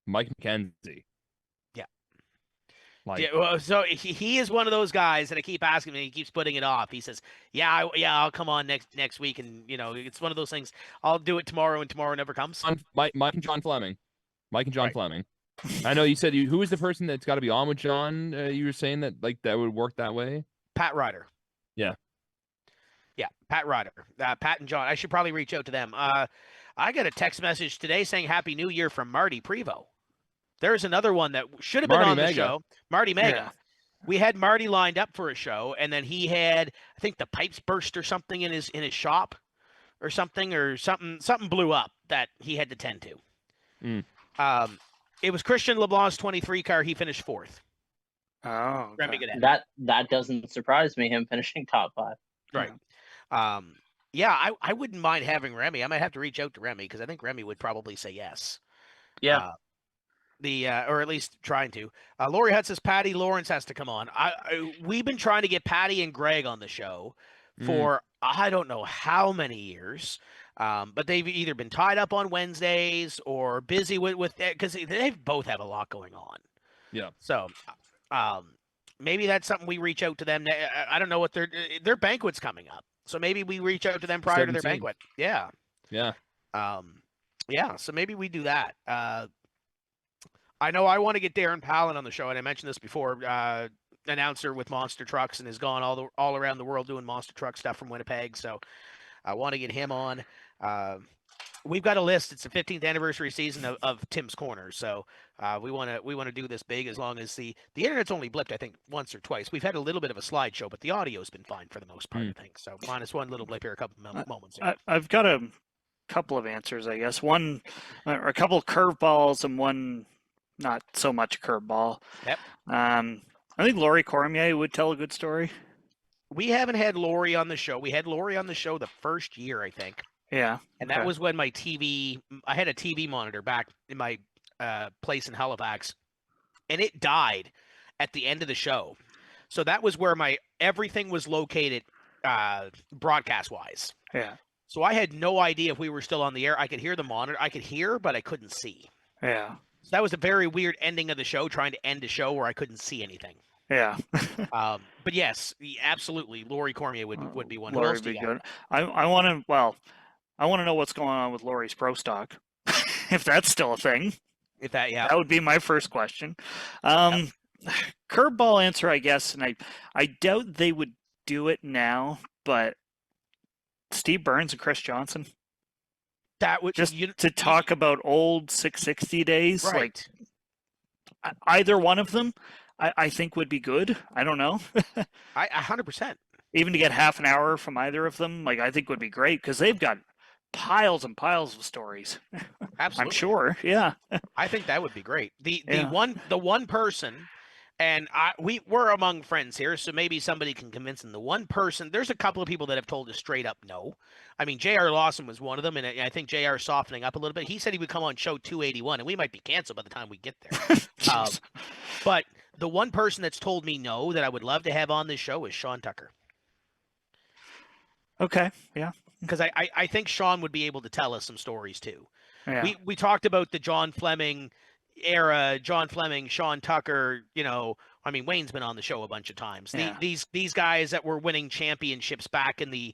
Mike McKenzie. Yeah. Like, yeah. Well, so he is one of those guys that I keep asking him, and he keeps putting it off. He says, I'll come on next week, and it's one of those things. I'll do it tomorrow, and tomorrow never comes. Mike and John Fleming. Fleming. I know you said who is the person that's got to be on with John? You were saying that that would work that way. Pat Ryder. Yeah. Yeah, Pat Ryder. Pat and John. I should probably reach out to them. I got a text message today saying Happy New Year from Marty Prevost. There's another one that should have been on the show. Marty Mega. Yeah. We had Marty lined up for a show, and then he had, I think, the pipes burst or something in his shop, or something blew up that he had to tend to. It was Christian LeBlanc's 23 car. He finished 4th. Oh, okay. That doesn't surprise me. Him finishing top 5. Right. I wouldn't mind having Remy. I might have to reach out to Remy because I think Remy would probably say yes. Yeah. Or at least trying to. Lori Hutt says Patty Lawrence has to come on. We've been trying to get Patty and Greg on the show for I don't know how many years, but they've either been tied up on Wednesdays or busy with because they both have a lot going on. Yeah. So, maybe that's something we reach out to them. I don't know what their banquet's coming up, so maybe we reach out to them prior to their banquet. Yeah. Yeah. So maybe we do that. I know I want to get Darren Palin on the show, and I mentioned this before. Announcer with Monster Trucks and has gone all around the world doing monster truck stuff from Winnipeg. So I want to get him on. We've got a list. It's the 15th anniversary season of Tim's Corner. So we want to do this big as long as the internet's only blipped, I think, once or twice. We've had a little bit of a slideshow, but the audio's been fine for the most part, I think. So minus one little blip here, a couple moments. I've got a couple of answers, I guess. One, or a couple of curveballs and one not so much curveball. Yep. I think Laurie Cormier would tell a good story. We haven't had Laurie on the show. We had Laurie on the show the first year, I think. Yeah. And that was when I had a TV monitor back in my place in Halifax, and it died at the end of the show. So that was where everything was located broadcast-wise. Yeah. So I had no idea if we were still on the air. I could hear the monitor. I could hear, but I couldn't see. Yeah. So that was a very weird ending of the show, trying to end a show where I couldn't see anything. Yeah. But yes, absolutely, Laurie Cormier would be one. Laurie would be good. I want to know what's going on with Laurie's Pro Stock, if that's still a thing. If that would be my first question. Curveball answer, I guess, and I doubt they would do it now, but Steve Burns and Chris Johnson. That would just to talk about old 660 days, right? Like either one of them, I think would be good. I don't know. 100%. Even to get half an hour from either of them, I think would be great because they've got piles and piles of stories. Absolutely, I'm sure. Yeah, I think that would be great. The one person And we're among friends here, so maybe somebody can convince them. The one person, there's a couple of people that have told us straight up no. I mean, J.R. Lawson was one of them, and I think J.R. is softening up a little bit. He said he would come on show 281, and we might be canceled by the time we get there. Jeez. But the one person that's told me no that I would love to have on this show is Sean Tucker. Okay. Yeah. Because I think Sean would be able to tell us some stories too. Yeah. We talked about the John Fleming era, John Fleming, Sean Tucker, I mean, Wayne's been on the show a bunch of times. Yeah. These guys that were winning championships back in the,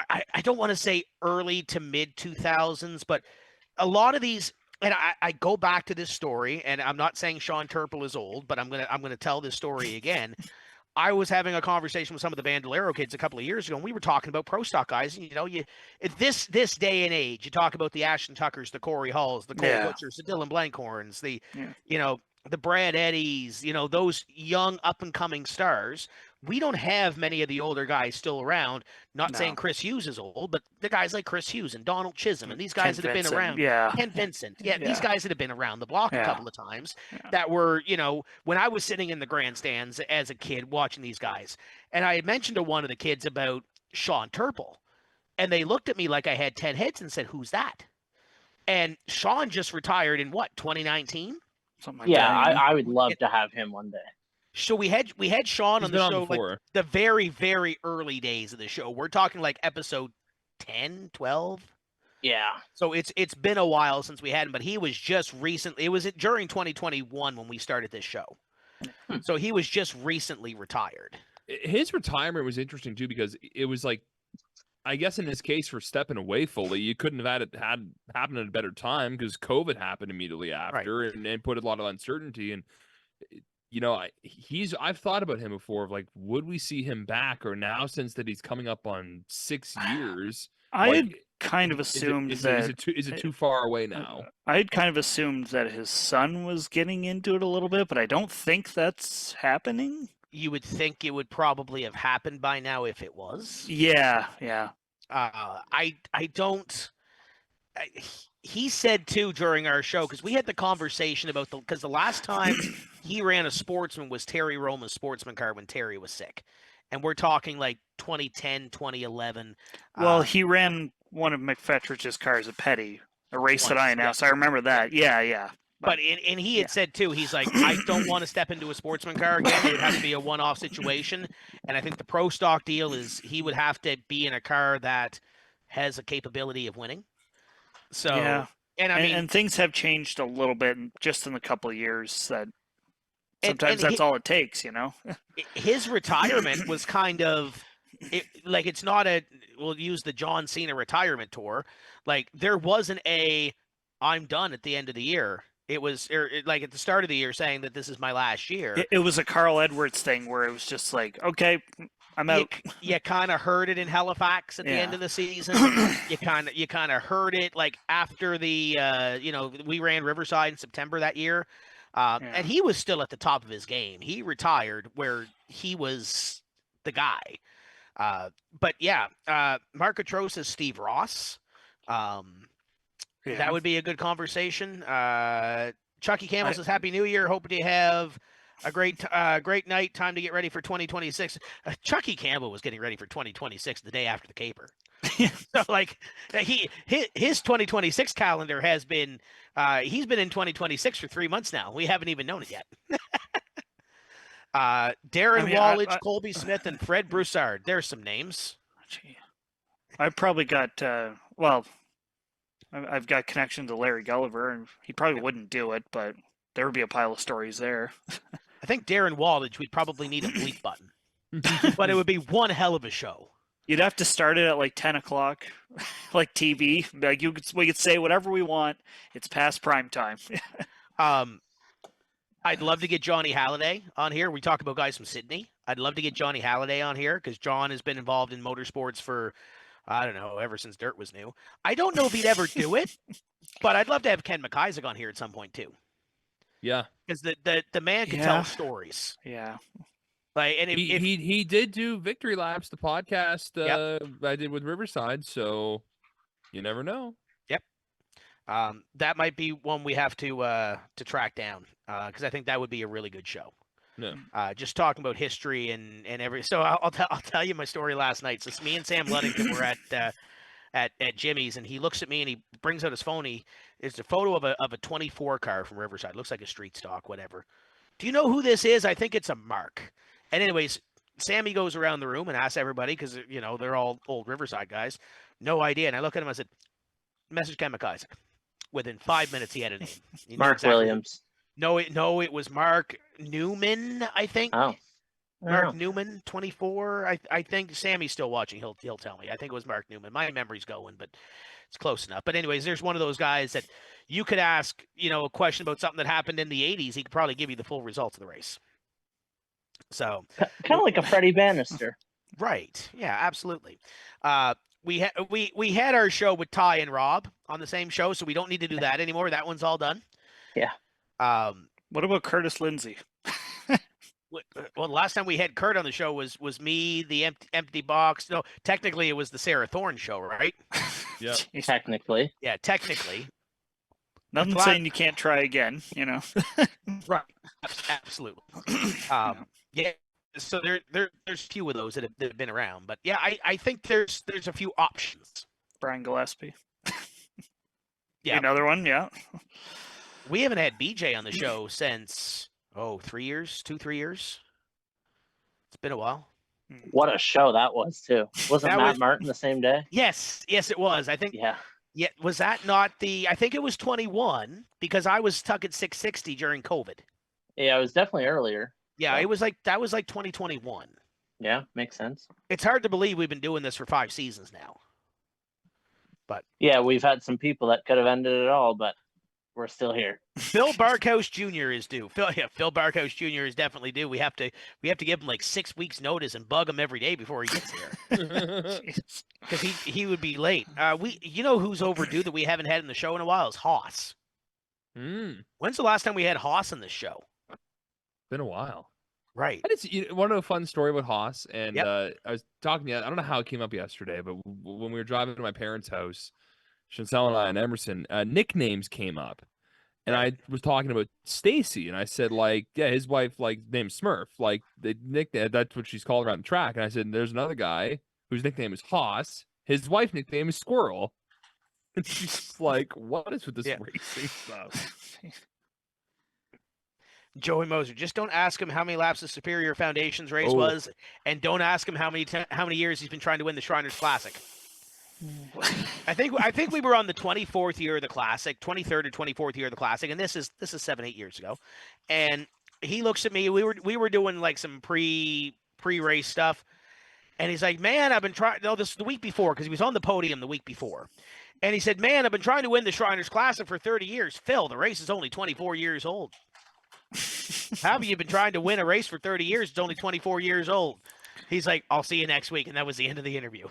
I don't want to say early to mid 2000s, but a lot of these, and I go back to this story, and I'm not saying Sean Turple is old, but I'm gonna tell this story again. I was having a conversation with some of the Bandolero kids a couple of years ago, and we were talking about pro stock guys. And, this day and age, you talk about the Ashton Tuckers, the Corey Halls, the Cole Butchers, the Dylan Blankhorns, the Brad Eddies, those young up and coming stars. We don't have many of the older guys still around. Not saying Chris Hughes is old, but the guys like Chris Hughes and Donald Chisholm and these guys that have been around. Ken Vincent. These guys that have been around the block a couple of times that were, when I was sitting in the grandstands as a kid watching these guys. And I had mentioned to one of the kids about Sean Turple. And they looked at me like I had 10 heads and said, "Who's that?" And Sean just retired in 2019? Something like that. I would love to have him one day. So we had Sean on the show before. the very, very early days of the show. We're talking like episode 10, 12. Yeah. So it's been a while since we had him, but he was just recently. It was during 2021 when we started this show. So he was just recently retired. His retirement was interesting too because it was like, I guess in his case for stepping away fully, you couldn't have had happened at a better time because COVID happened immediately after and put a lot of uncertainty. And I've thought about him before of like, would we see him back or now since that he's coming up on 6 years? I had kind of assumed is it too far away now? I had kind of assumed that his son was getting into it a little bit, but I don't think that's happening. You would think it would probably have happened by now if it was. Yeah. I don't. He said too during our show because we had the conversation about because the last time he ran a Sportsman was Terry Roma's Sportsman car when Terry was sick, and we're talking like 2010, 2011. Well, he ran one of McFetrich's cars at Petty, a race that I announced. I remember that. Yeah. But he had said too, he's like, I don't want to step into a Sportsman car again. It would have to be a one-off situation. And I think the pro stock deal is he would have to be in a car that has a capability of winning. So and things have changed a little bit just in a couple of years. That sometimes that's all it takes, His retirement was kind of it's not we'll use the John Cena retirement tour. Like there wasn't I'm done at the end of the year. It was like at the start of the year saying that this is my last year. It was a Carl Edwards thing where it was just like, okay, I'm out. You kind of heard it in Halifax at the end of the season. you kind of heard it like after the we ran Riverside in September that year, and he was still at the top of his game. He retired where he was the guy. But Mark Atrosis, Steve Ross. That would be a good conversation. Chucky Campbell says, "Happy New Year. Hoping you have a great night. Time to get ready for 2026." Chucky Campbell was getting ready for 2026 the day after the caper. So like his 2026 calendar has been he's been in 2026 for 3 months now. We haven't even known it yet. Darren Wallage, Colby Smith, and Fred Broussard. There's some names. I probably got I've got connection to Larry Gulliver, and he probably wouldn't do it, but there would be a pile of stories there. I think Darren Wallage, we'd probably need a bleep button, but it would be one hell of a show. You'd have to start it at like 10 o'clock, like TV. Like we could say whatever we want. It's past prime time. I'd love to get Johnny Halliday on here. We talk about guys from Sydney. I'd love to get Johnny Halliday on here because John has been involved in motorsports for, I don't know, ever since dirt was new. I don't know if he'd ever do it, but I'd love to have Ken McIsaac on here at some point too. Yeah, because the man can tell stories. Yeah, like and he did do Victory Laps, the podcast I did with Riverside. So you never know. Yep, that might be one we have to track down because I think that would be a really good show. No. Just talking about history and every. So I'll tell you my story last night. So it's me and Sam Luddington were at Jimmy's, and he looks at me and he brings out his phone. It's a photo of a 24 car from Riverside. Looks like a street stock, whatever. Do you know who this is? I think it's a Mark. And anyways, Sammy goes around the room and asks everybody because they're all old Riverside guys. No idea. And I look at him. I said, "Message Kamikaze." Within 5 minutes, he had a name. He knew Mark exactly Williams. No, it was Mark Newman, I think. Oh. Mark Newman, 24. I think Sammy's still watching. He'll tell me. I think it was Mark Newman. My memory's going, but it's close enough. But anyways, there's one of those guys that you could ask, a question about something that happened in the 80s. He could probably give you the full results of the race. So kind of like a Freddie Bannister. Right. Yeah, absolutely. We had our show with Ty and Rob on the same show, so we don't need to do that anymore. That one's all done. Yeah. What about Curtis Lindsay? Well, the last time we had Kurt on the show was me, the empty box. No, technically it was the Sarah Thorne show, right? Yeah. Technically. Yeah, technically. Nothing saying you can't try again, Right. Absolutely. Yeah. So there's a few of those that have been around, but yeah, I think there's a few options. Brian Gillespie. Yeah. Another one, yeah. We haven't had BJ on the show since 3 years, 2-3 years. It's been a while. What a show that was too. Wasn't Matt Martin the same day? Yes, it was. I think. Yeah. Yeah, was that not I think it was 21 because I was stuck at 660 during COVID. Yeah, it was definitely earlier. Yeah, it was that was like 2021. Yeah, makes sense. It's hard to believe we've been doing this for 5 seasons now. But yeah, we've had some people that could have ended it all, but we're still here. Phil Barkhouse Jr. is due. Phil Barkhouse Jr. is definitely due. We have to give him like 6 weeks notice and bug him every day before he gets here. Because he would be late. Who's overdue that we haven't had in the show in a while is Haas. When's the last time we had Haas in this show? Been a while. Right. I just want to know a fun story about Haas, and I was talking to you. I don't know how it came up yesterday, but when we were driving to my parents' house, Chancel and I and Emerson, nicknames came up, and I was talking about Stacy, and I said his wife named Smurf, the nickname, that's what she's called around the track, and I said there's another guy whose nickname is Haas, his wife's nickname is Squirrel, and she's like, what is with this racing stuff? Joey Moser, just don't ask him how many laps the Superior Foundation's race was, and don't ask him how many years he's been trying to win the Shriners Classic. I think we were on the 24th year of the Classic, 23rd or 24th year of the Classic, and this is 7-8 years ago. And he looks at me. We were doing like some pre-race stuff, and he's like, "Man, I've been trying." No, this is the week before because he was on the podium the week before, and he said, "Man, I've been trying to win the Shriners Classic for 30 years." Phil, the race is only 24 years old. How have you been trying to win a race for 30 years? It's only 24 years old. He's like, "I'll see you next week," and that was the end of the interview.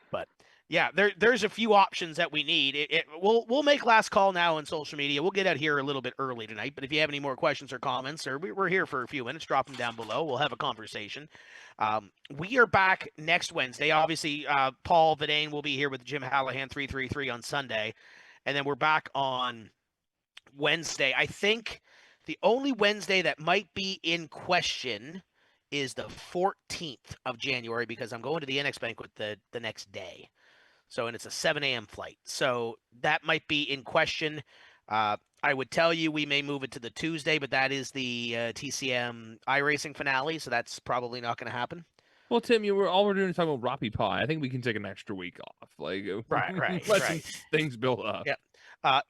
But yeah, there's a few options that we need. We'll make last call now on social media. We'll get out here a little bit early tonight. But if you have any more questions or comments, or we're here for a few minutes, drop them down below. We'll have a conversation. We are back next Wednesday. Obviously, Paul Vidane will be here with Jim Hallahan 333 on Sunday, and then we're back on Wednesday. I think the only Wednesday that might be in question is the 14th of January because I'm going to the NX Banquet the next day. So, and it's a 7 a.m. flight. So that might be in question. I would tell you we may move it to the Tuesday, but that is the TCM iRacing finale, so that's probably not going to happen. Well, Tim, all we're doing is talking about Roppy Pie. I think we can take an extra week off. Right. Let things build up. Yeah.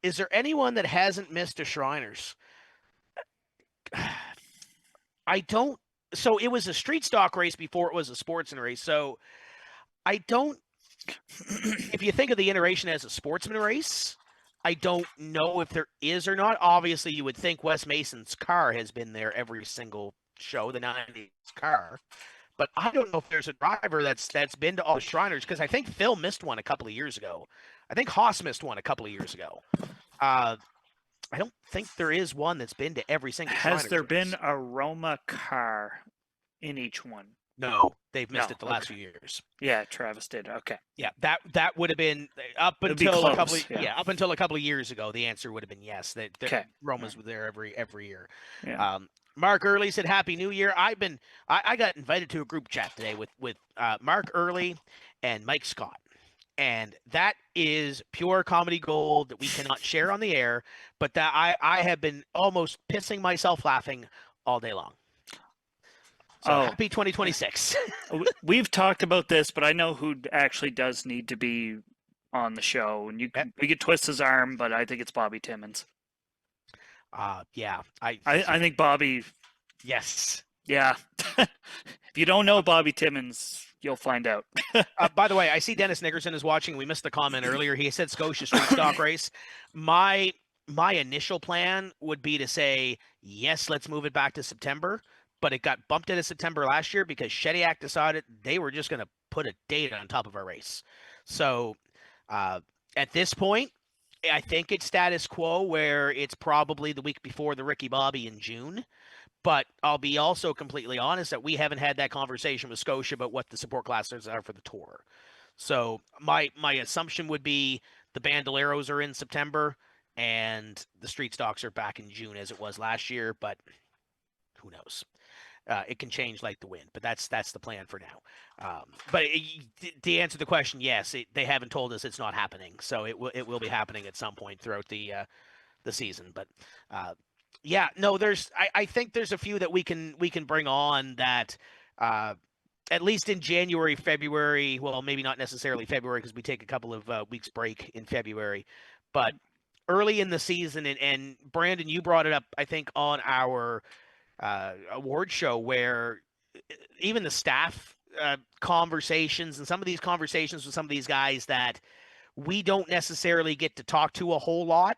Is there anyone that hasn't missed a Shriners? I don't. So it was a street stock race before it was a sportsman race. So I don't. If you think of the iteration as a sportsman race, I don't know if there is or not. Obviously, you would think Wes Mason's car has been there every single show, the 90s car. But I don't know if there's a driver that's been to all the Shriners because I think Phil missed one a couple of years ago. I think Haas missed one a couple of years ago. I don't think there is one that's been to every single Shriners Has there race. been a Roma car in each one? No, they've missed No, it the last okay. few years. Yeah, Travis did. Okay. Yeah, that would have been up It'd be until a couple. close, yeah. Up until a couple of years ago, the answer would have been yes. That Okay. Romas were there every year. Yeah. Mark Early said Happy New Year. I got invited to a group chat today with Mark Early and Mike Scott. And that is pure comedy gold that we cannot share on the air, but that I have been almost pissing myself laughing all day long. So Oh. happy 2026. We've talked about this, but I know who actually does need to be on the show. And we could twist his arm, but I think it's Bobby Timmons. Yeah. I think Bobby. Yes. Yeah. If you don't know Bobby Timmons, you'll find out. By the way, I see Dennis Nickerson is watching. We missed the comment earlier. He said Scotia Street Stock Race. My initial plan would be to say, yes, let's move it back to September. But it got bumped into September last year because Shediac decided they were just going to put a date on top of our race. So at this point, I think it's status quo where it's probably the week before the Ricky Bobby in June. But I'll be also completely honest that we haven't had that conversation with Scotia about what the support classes are for the tour. So my assumption would be the Bandoleros are in September and the street stocks are back in June as it was last year, but who knows? It can change like the wind, but that's the plan for now. But to answer the question, yes, they haven't told us it's not happening, so it will be happening at some point throughout the season. But yeah, no, I think there's a few that we can bring on that at least in January, February. Well, maybe not necessarily February because we take a couple of weeks break in February, but early in the season. And Brandon, you brought it up, I think, on our award show where even the staff conversations and some of these conversations with some of these guys that we don't necessarily get to talk to a whole lot.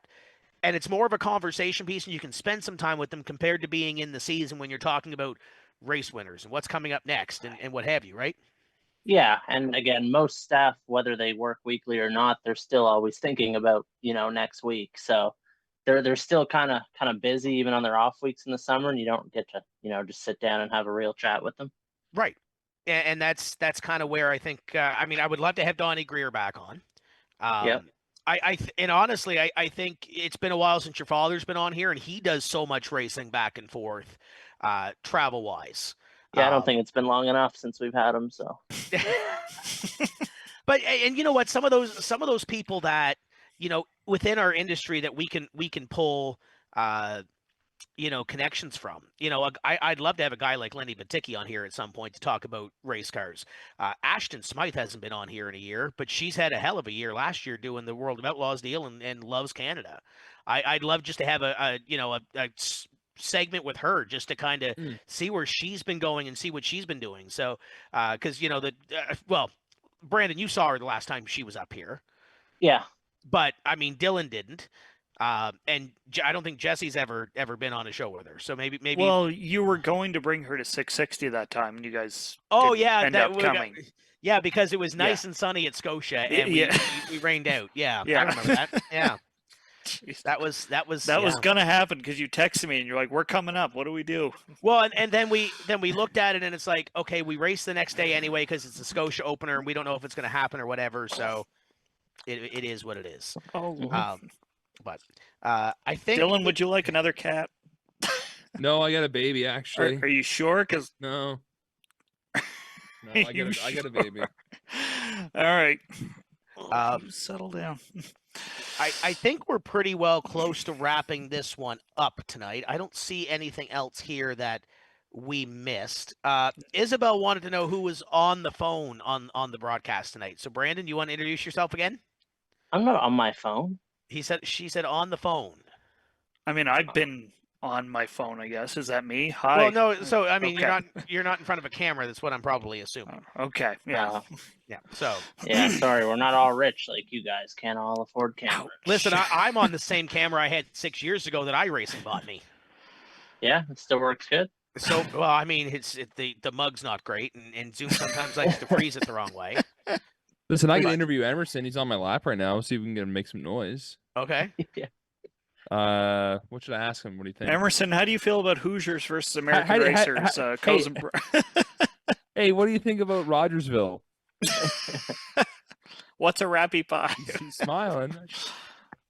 And it's more of a conversation piece and you can spend some time with them compared to being in the season when you're talking about race winners and what's coming up next and what have you, right? Yeah, and again, most staff, whether they work weekly or not, they're still always thinking about, next week. So they're still kind of busy even on their off weeks in the summer, and you don't get to just sit down and have a real chat with them. Right, and that's kind of where I think I would love to have Donnie Greer back on. Yep. And honestly, I think it's been a while since your father's been on here, and he does so much racing back and forth, travel wise. Yeah, I don't think it's been long enough since we've had him. So, but and you know what? Some of those people that within our industry that we can pull connections from. I'd love to have a guy like Lenny Baticki on here at some point to talk about race cars. Ashton Smythe hasn't been on here in a year, but she's had a hell of a year last year doing the World of Outlaws deal and loves Canada. I'd love just to have a segment with her just to kind of see where she's been going and see what she's been doing. So, because Brandon, you saw her the last time she was up here. Yeah. But I mean, Dylan didn't. And I don't think Jesse's ever been on a show with her. So maybe. Well, you were going to bring her to 660 that time, and you guys. End up coming. Yeah, because it was nice and sunny at Scotia, and we rained out. Yeah, I remember that. Yeah, Jeez. that was gonna happen because you texted me and you're like, "We're coming up. What do we do?" Well, and then we looked at it and it's like, okay, we race the next day anyway because it's a Scotia opener and we don't know if it's going to happen or whatever. So it is what it is. Oh. But I think Dylan, would you like another cat? No, I got a baby actually. Are you sure? Because no, I got a baby. All right. Settle down. I think we're pretty well close to wrapping this one up tonight. I don't see anything else here that we missed. Isabel wanted to know who was on the phone on the broadcast tonight. So Brandon, you want to introduce yourself again? I'm not on my phone. She said on the phone. I mean, I've been on my phone, I guess. Is that me? Hi. Well, no. So I mean, Okay. you're not in front of a camera. That's what I'm probably assuming. Okay. Yeah. Yeah. So. Yeah. Sorry, we're not all rich like you guys. Can't all afford cameras. Listen, I'm on the same camera I had 6 years ago that iRacing bought me. Yeah, it still works good. So, well, I mean, the mug's not great, and Zoom sometimes likes to freeze it the wrong way. Listen, I can interview Emerson. He's on my lap right now. See if we can get him to make some noise. Okay. Yeah. What should I ask him? What do you think? Emerson, how do you feel about Hoosiers versus American Racers? Hey, what do you think about Rogersville? What's a rappy pie? He's smiling.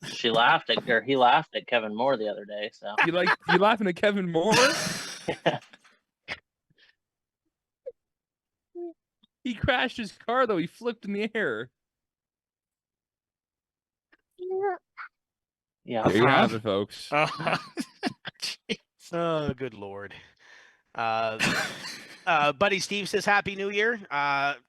He laughed at Kevin Moore the other day. So You laughing at Kevin Moore? He crashed his car though. He flipped in the air. yeah, There you have it, folks. Oh, good Lord. Buddy Steve says Happy New Year.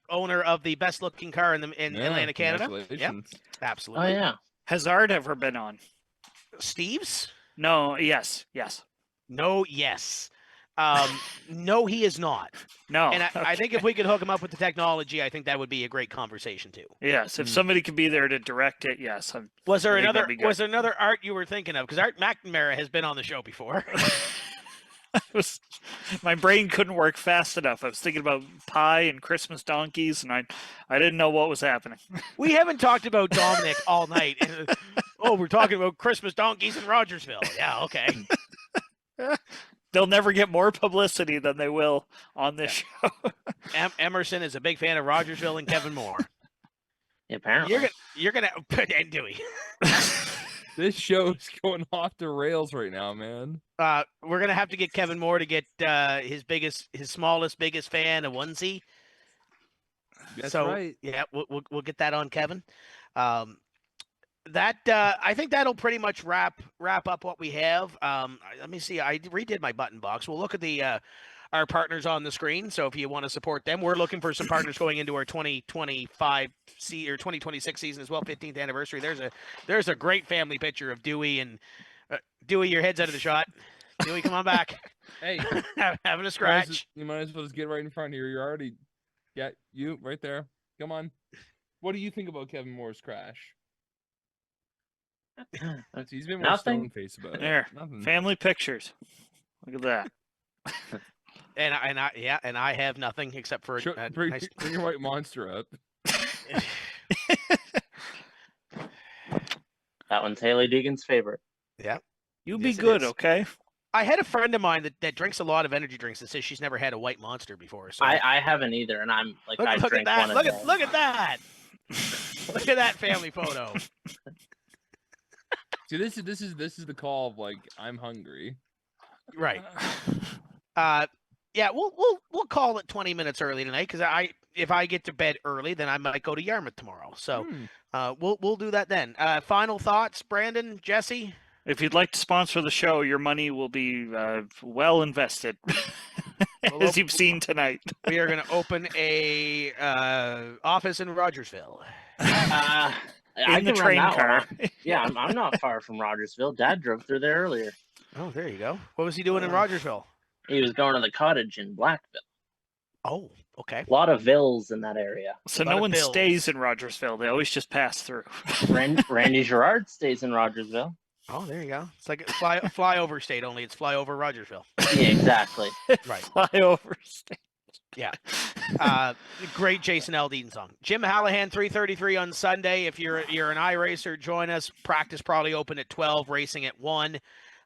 Owner of the best looking car in Yeah, Atlantic, Canada. congratulations. Yep, Oh absolutely. yeah. Has Art ever been on? Steve's? No. Yes. No, yes. No, he is not. No. And I think if we could hook him up with the technology, I think that would be a great conversation too. Yes, if somebody could be there to direct it, yes. Was there I think another? that'd be good. Was there another Art you were thinking of? Because Art McNamara has been on the show before. My brain couldn't work fast enough. I was thinking about pie and Christmas donkeys, and I didn't know what was happening. We haven't talked about Dominic all night. Oh, we're talking about Christmas donkeys in Rogersville. Yeah, okay. They'll never get more publicity than they will on this show. Emerson is a big fan of Rogersville and Kevin Moore. Apparently. You're gonna and Dewey. This show's going off the rails right now, man. We're gonna have to get Kevin Moore to get his smallest, biggest fan a onesie. That's So, right. Yeah, we'll get that on Kevin. That I think that'll pretty much wrap up what we have. Let me see. I redid my button box. We'll look at the our partners on the screen. So if you want to support them, we're looking for some partners going into our 2025 or 2026 season as well, 15th anniversary. There's a great family picture of Dewey and Dewey. Your head's out of the shot. Dewey, come on back. Hey, having a scratch. You might as well just get right in front here. You're already, you right there. Come on. What do you think about Kevin Moore's crash? He's been more Nothing. stone faced about it. There, Nothing. family pictures. Look at that. And I have nothing except for Bring nice... your white monster up. That one's Haley Deegan's favorite. Yeah. You Yes, be it good, is. okay? I had a friend of mine that drinks a lot of energy drinks and says she's never had a white monster before. So I haven't either, and I'm like, I look drink at that. one Look a at day. look at that. Look at that family photo. See, this is the call of like I'm hungry. Right. Yeah, we'll call it 20 minutes early tonight because if I get to bed early, then I might go to Yarmouth tomorrow. So we'll do that then. Final thoughts, Brandon, Jesse? If you'd like to sponsor the show, your money will be well invested, as you've seen tonight. We are going to open a office in Rogersville. In the train car. Yeah, I'm not far from Rogersville. Dad drove through there earlier. Oh, there you go. What was he doing in Rogersville? He was going to the cottage in Blackville. Oh, okay. A lot of vills in that area. So no one stays in Rogersville. They always just pass through. Randy Gerard stays in Rogersville. Oh, there you go. It's like a flyover state, only it's flyover Rogersville. Yeah, exactly. Right. Flyover state. Yeah. Great Jason Aldean song. Jim Hallahan, 3:33 on Sunday. If you're an iRacer, join us. Practice probably open at 12, racing at 1.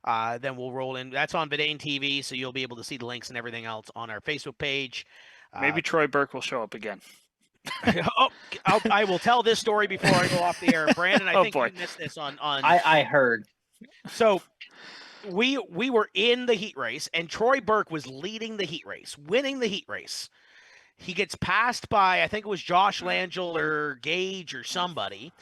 Then we'll roll in. That's on Vidane TV, so you'll be able to see the links and everything else on our Facebook page. Maybe Troy Burke will show up again. I will tell this story before I go off the air. Brandon, I think you missed this on. I heard. So we were in the heat race, and Troy Burke was leading the heat race, winning the heat race. He gets passed by, I think it was Josh Langell or Gage or somebody,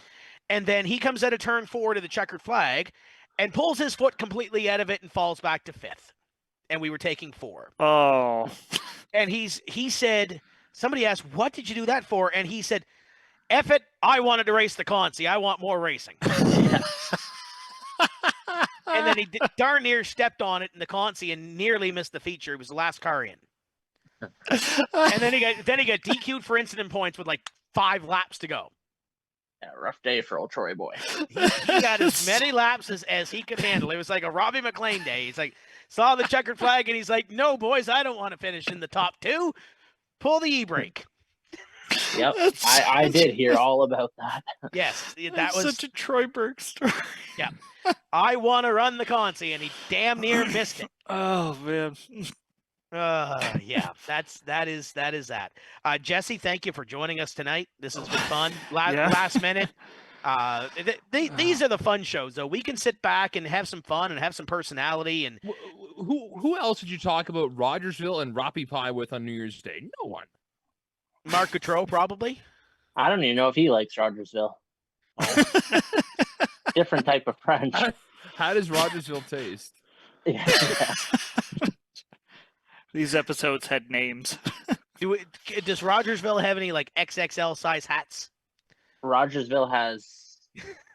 and then he comes out of turn 4 to the checkered flag and pulls his foot completely out of it and falls back to 5th. And we were taking 4. Oh. And he said, somebody asked, what did you do that for? And he said, F it, I wanted to race the Consi. I want more racing. And then he darn near stepped on it in the Consi and nearly missed the feature. It was the last car in. And then he got DQ'd for incident points with like 5 laps to go. Yeah, rough day for old Troy boy. He got as many laps as he could handle. It was like a Robbie McLean day. He's like, saw the checkered flag and he's like, no, boys, I don't want to finish in the top 2. Pull the e-brake. Yep, I did hear all about that. Yes, that was such a Troy Burke story. Yeah. I want to run the Consi, and he damn near missed it. Oh, man. Yeah, that is that. Jesse, thank you for joining us tonight. This has been fun. Yeah. Last minute. These are the fun shows, though. We can sit back and have some fun and have some personality. And Who else did you talk about Rogersville and Roppy Pie with on New Year's Day? No one. Mark Gautreau, probably. I don't even know if he likes Rogersville. Different type of French. How does Rogersville taste? Yeah. These episodes had names. Does Rogersville have any like XXL size hats? Rogersville has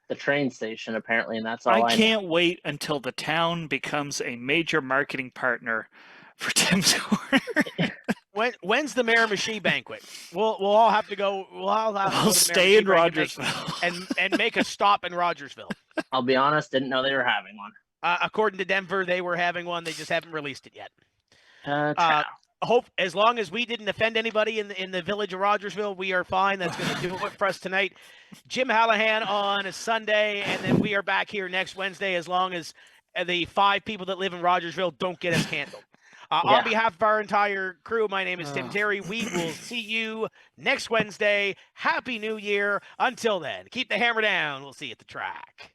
the train station apparently, and that's all I know. can't wait until the town becomes a major marketing partner for Tim's Corner. When's the Miramichi banquet? We'll all have to go. We'll all have to go I'll to stay in Miramichi Rogersville. and make a stop in Rogersville. I'll be honest, didn't know they were having one. According to Denver, they were having one. They just haven't released it yet. Ciao. As long as we didn't offend anybody in the village of Rogersville, we are fine. That's going to do it for us tonight. Jim Hallahan on a Sunday, and then we are back here next Wednesday as long as the 5 people that live in Rogersville don't get us canceled. On behalf of our entire crew, my name is Tim Terry. We will see you next Wednesday. Happy New Year. Until then, keep the hammer down. We'll see you at the track.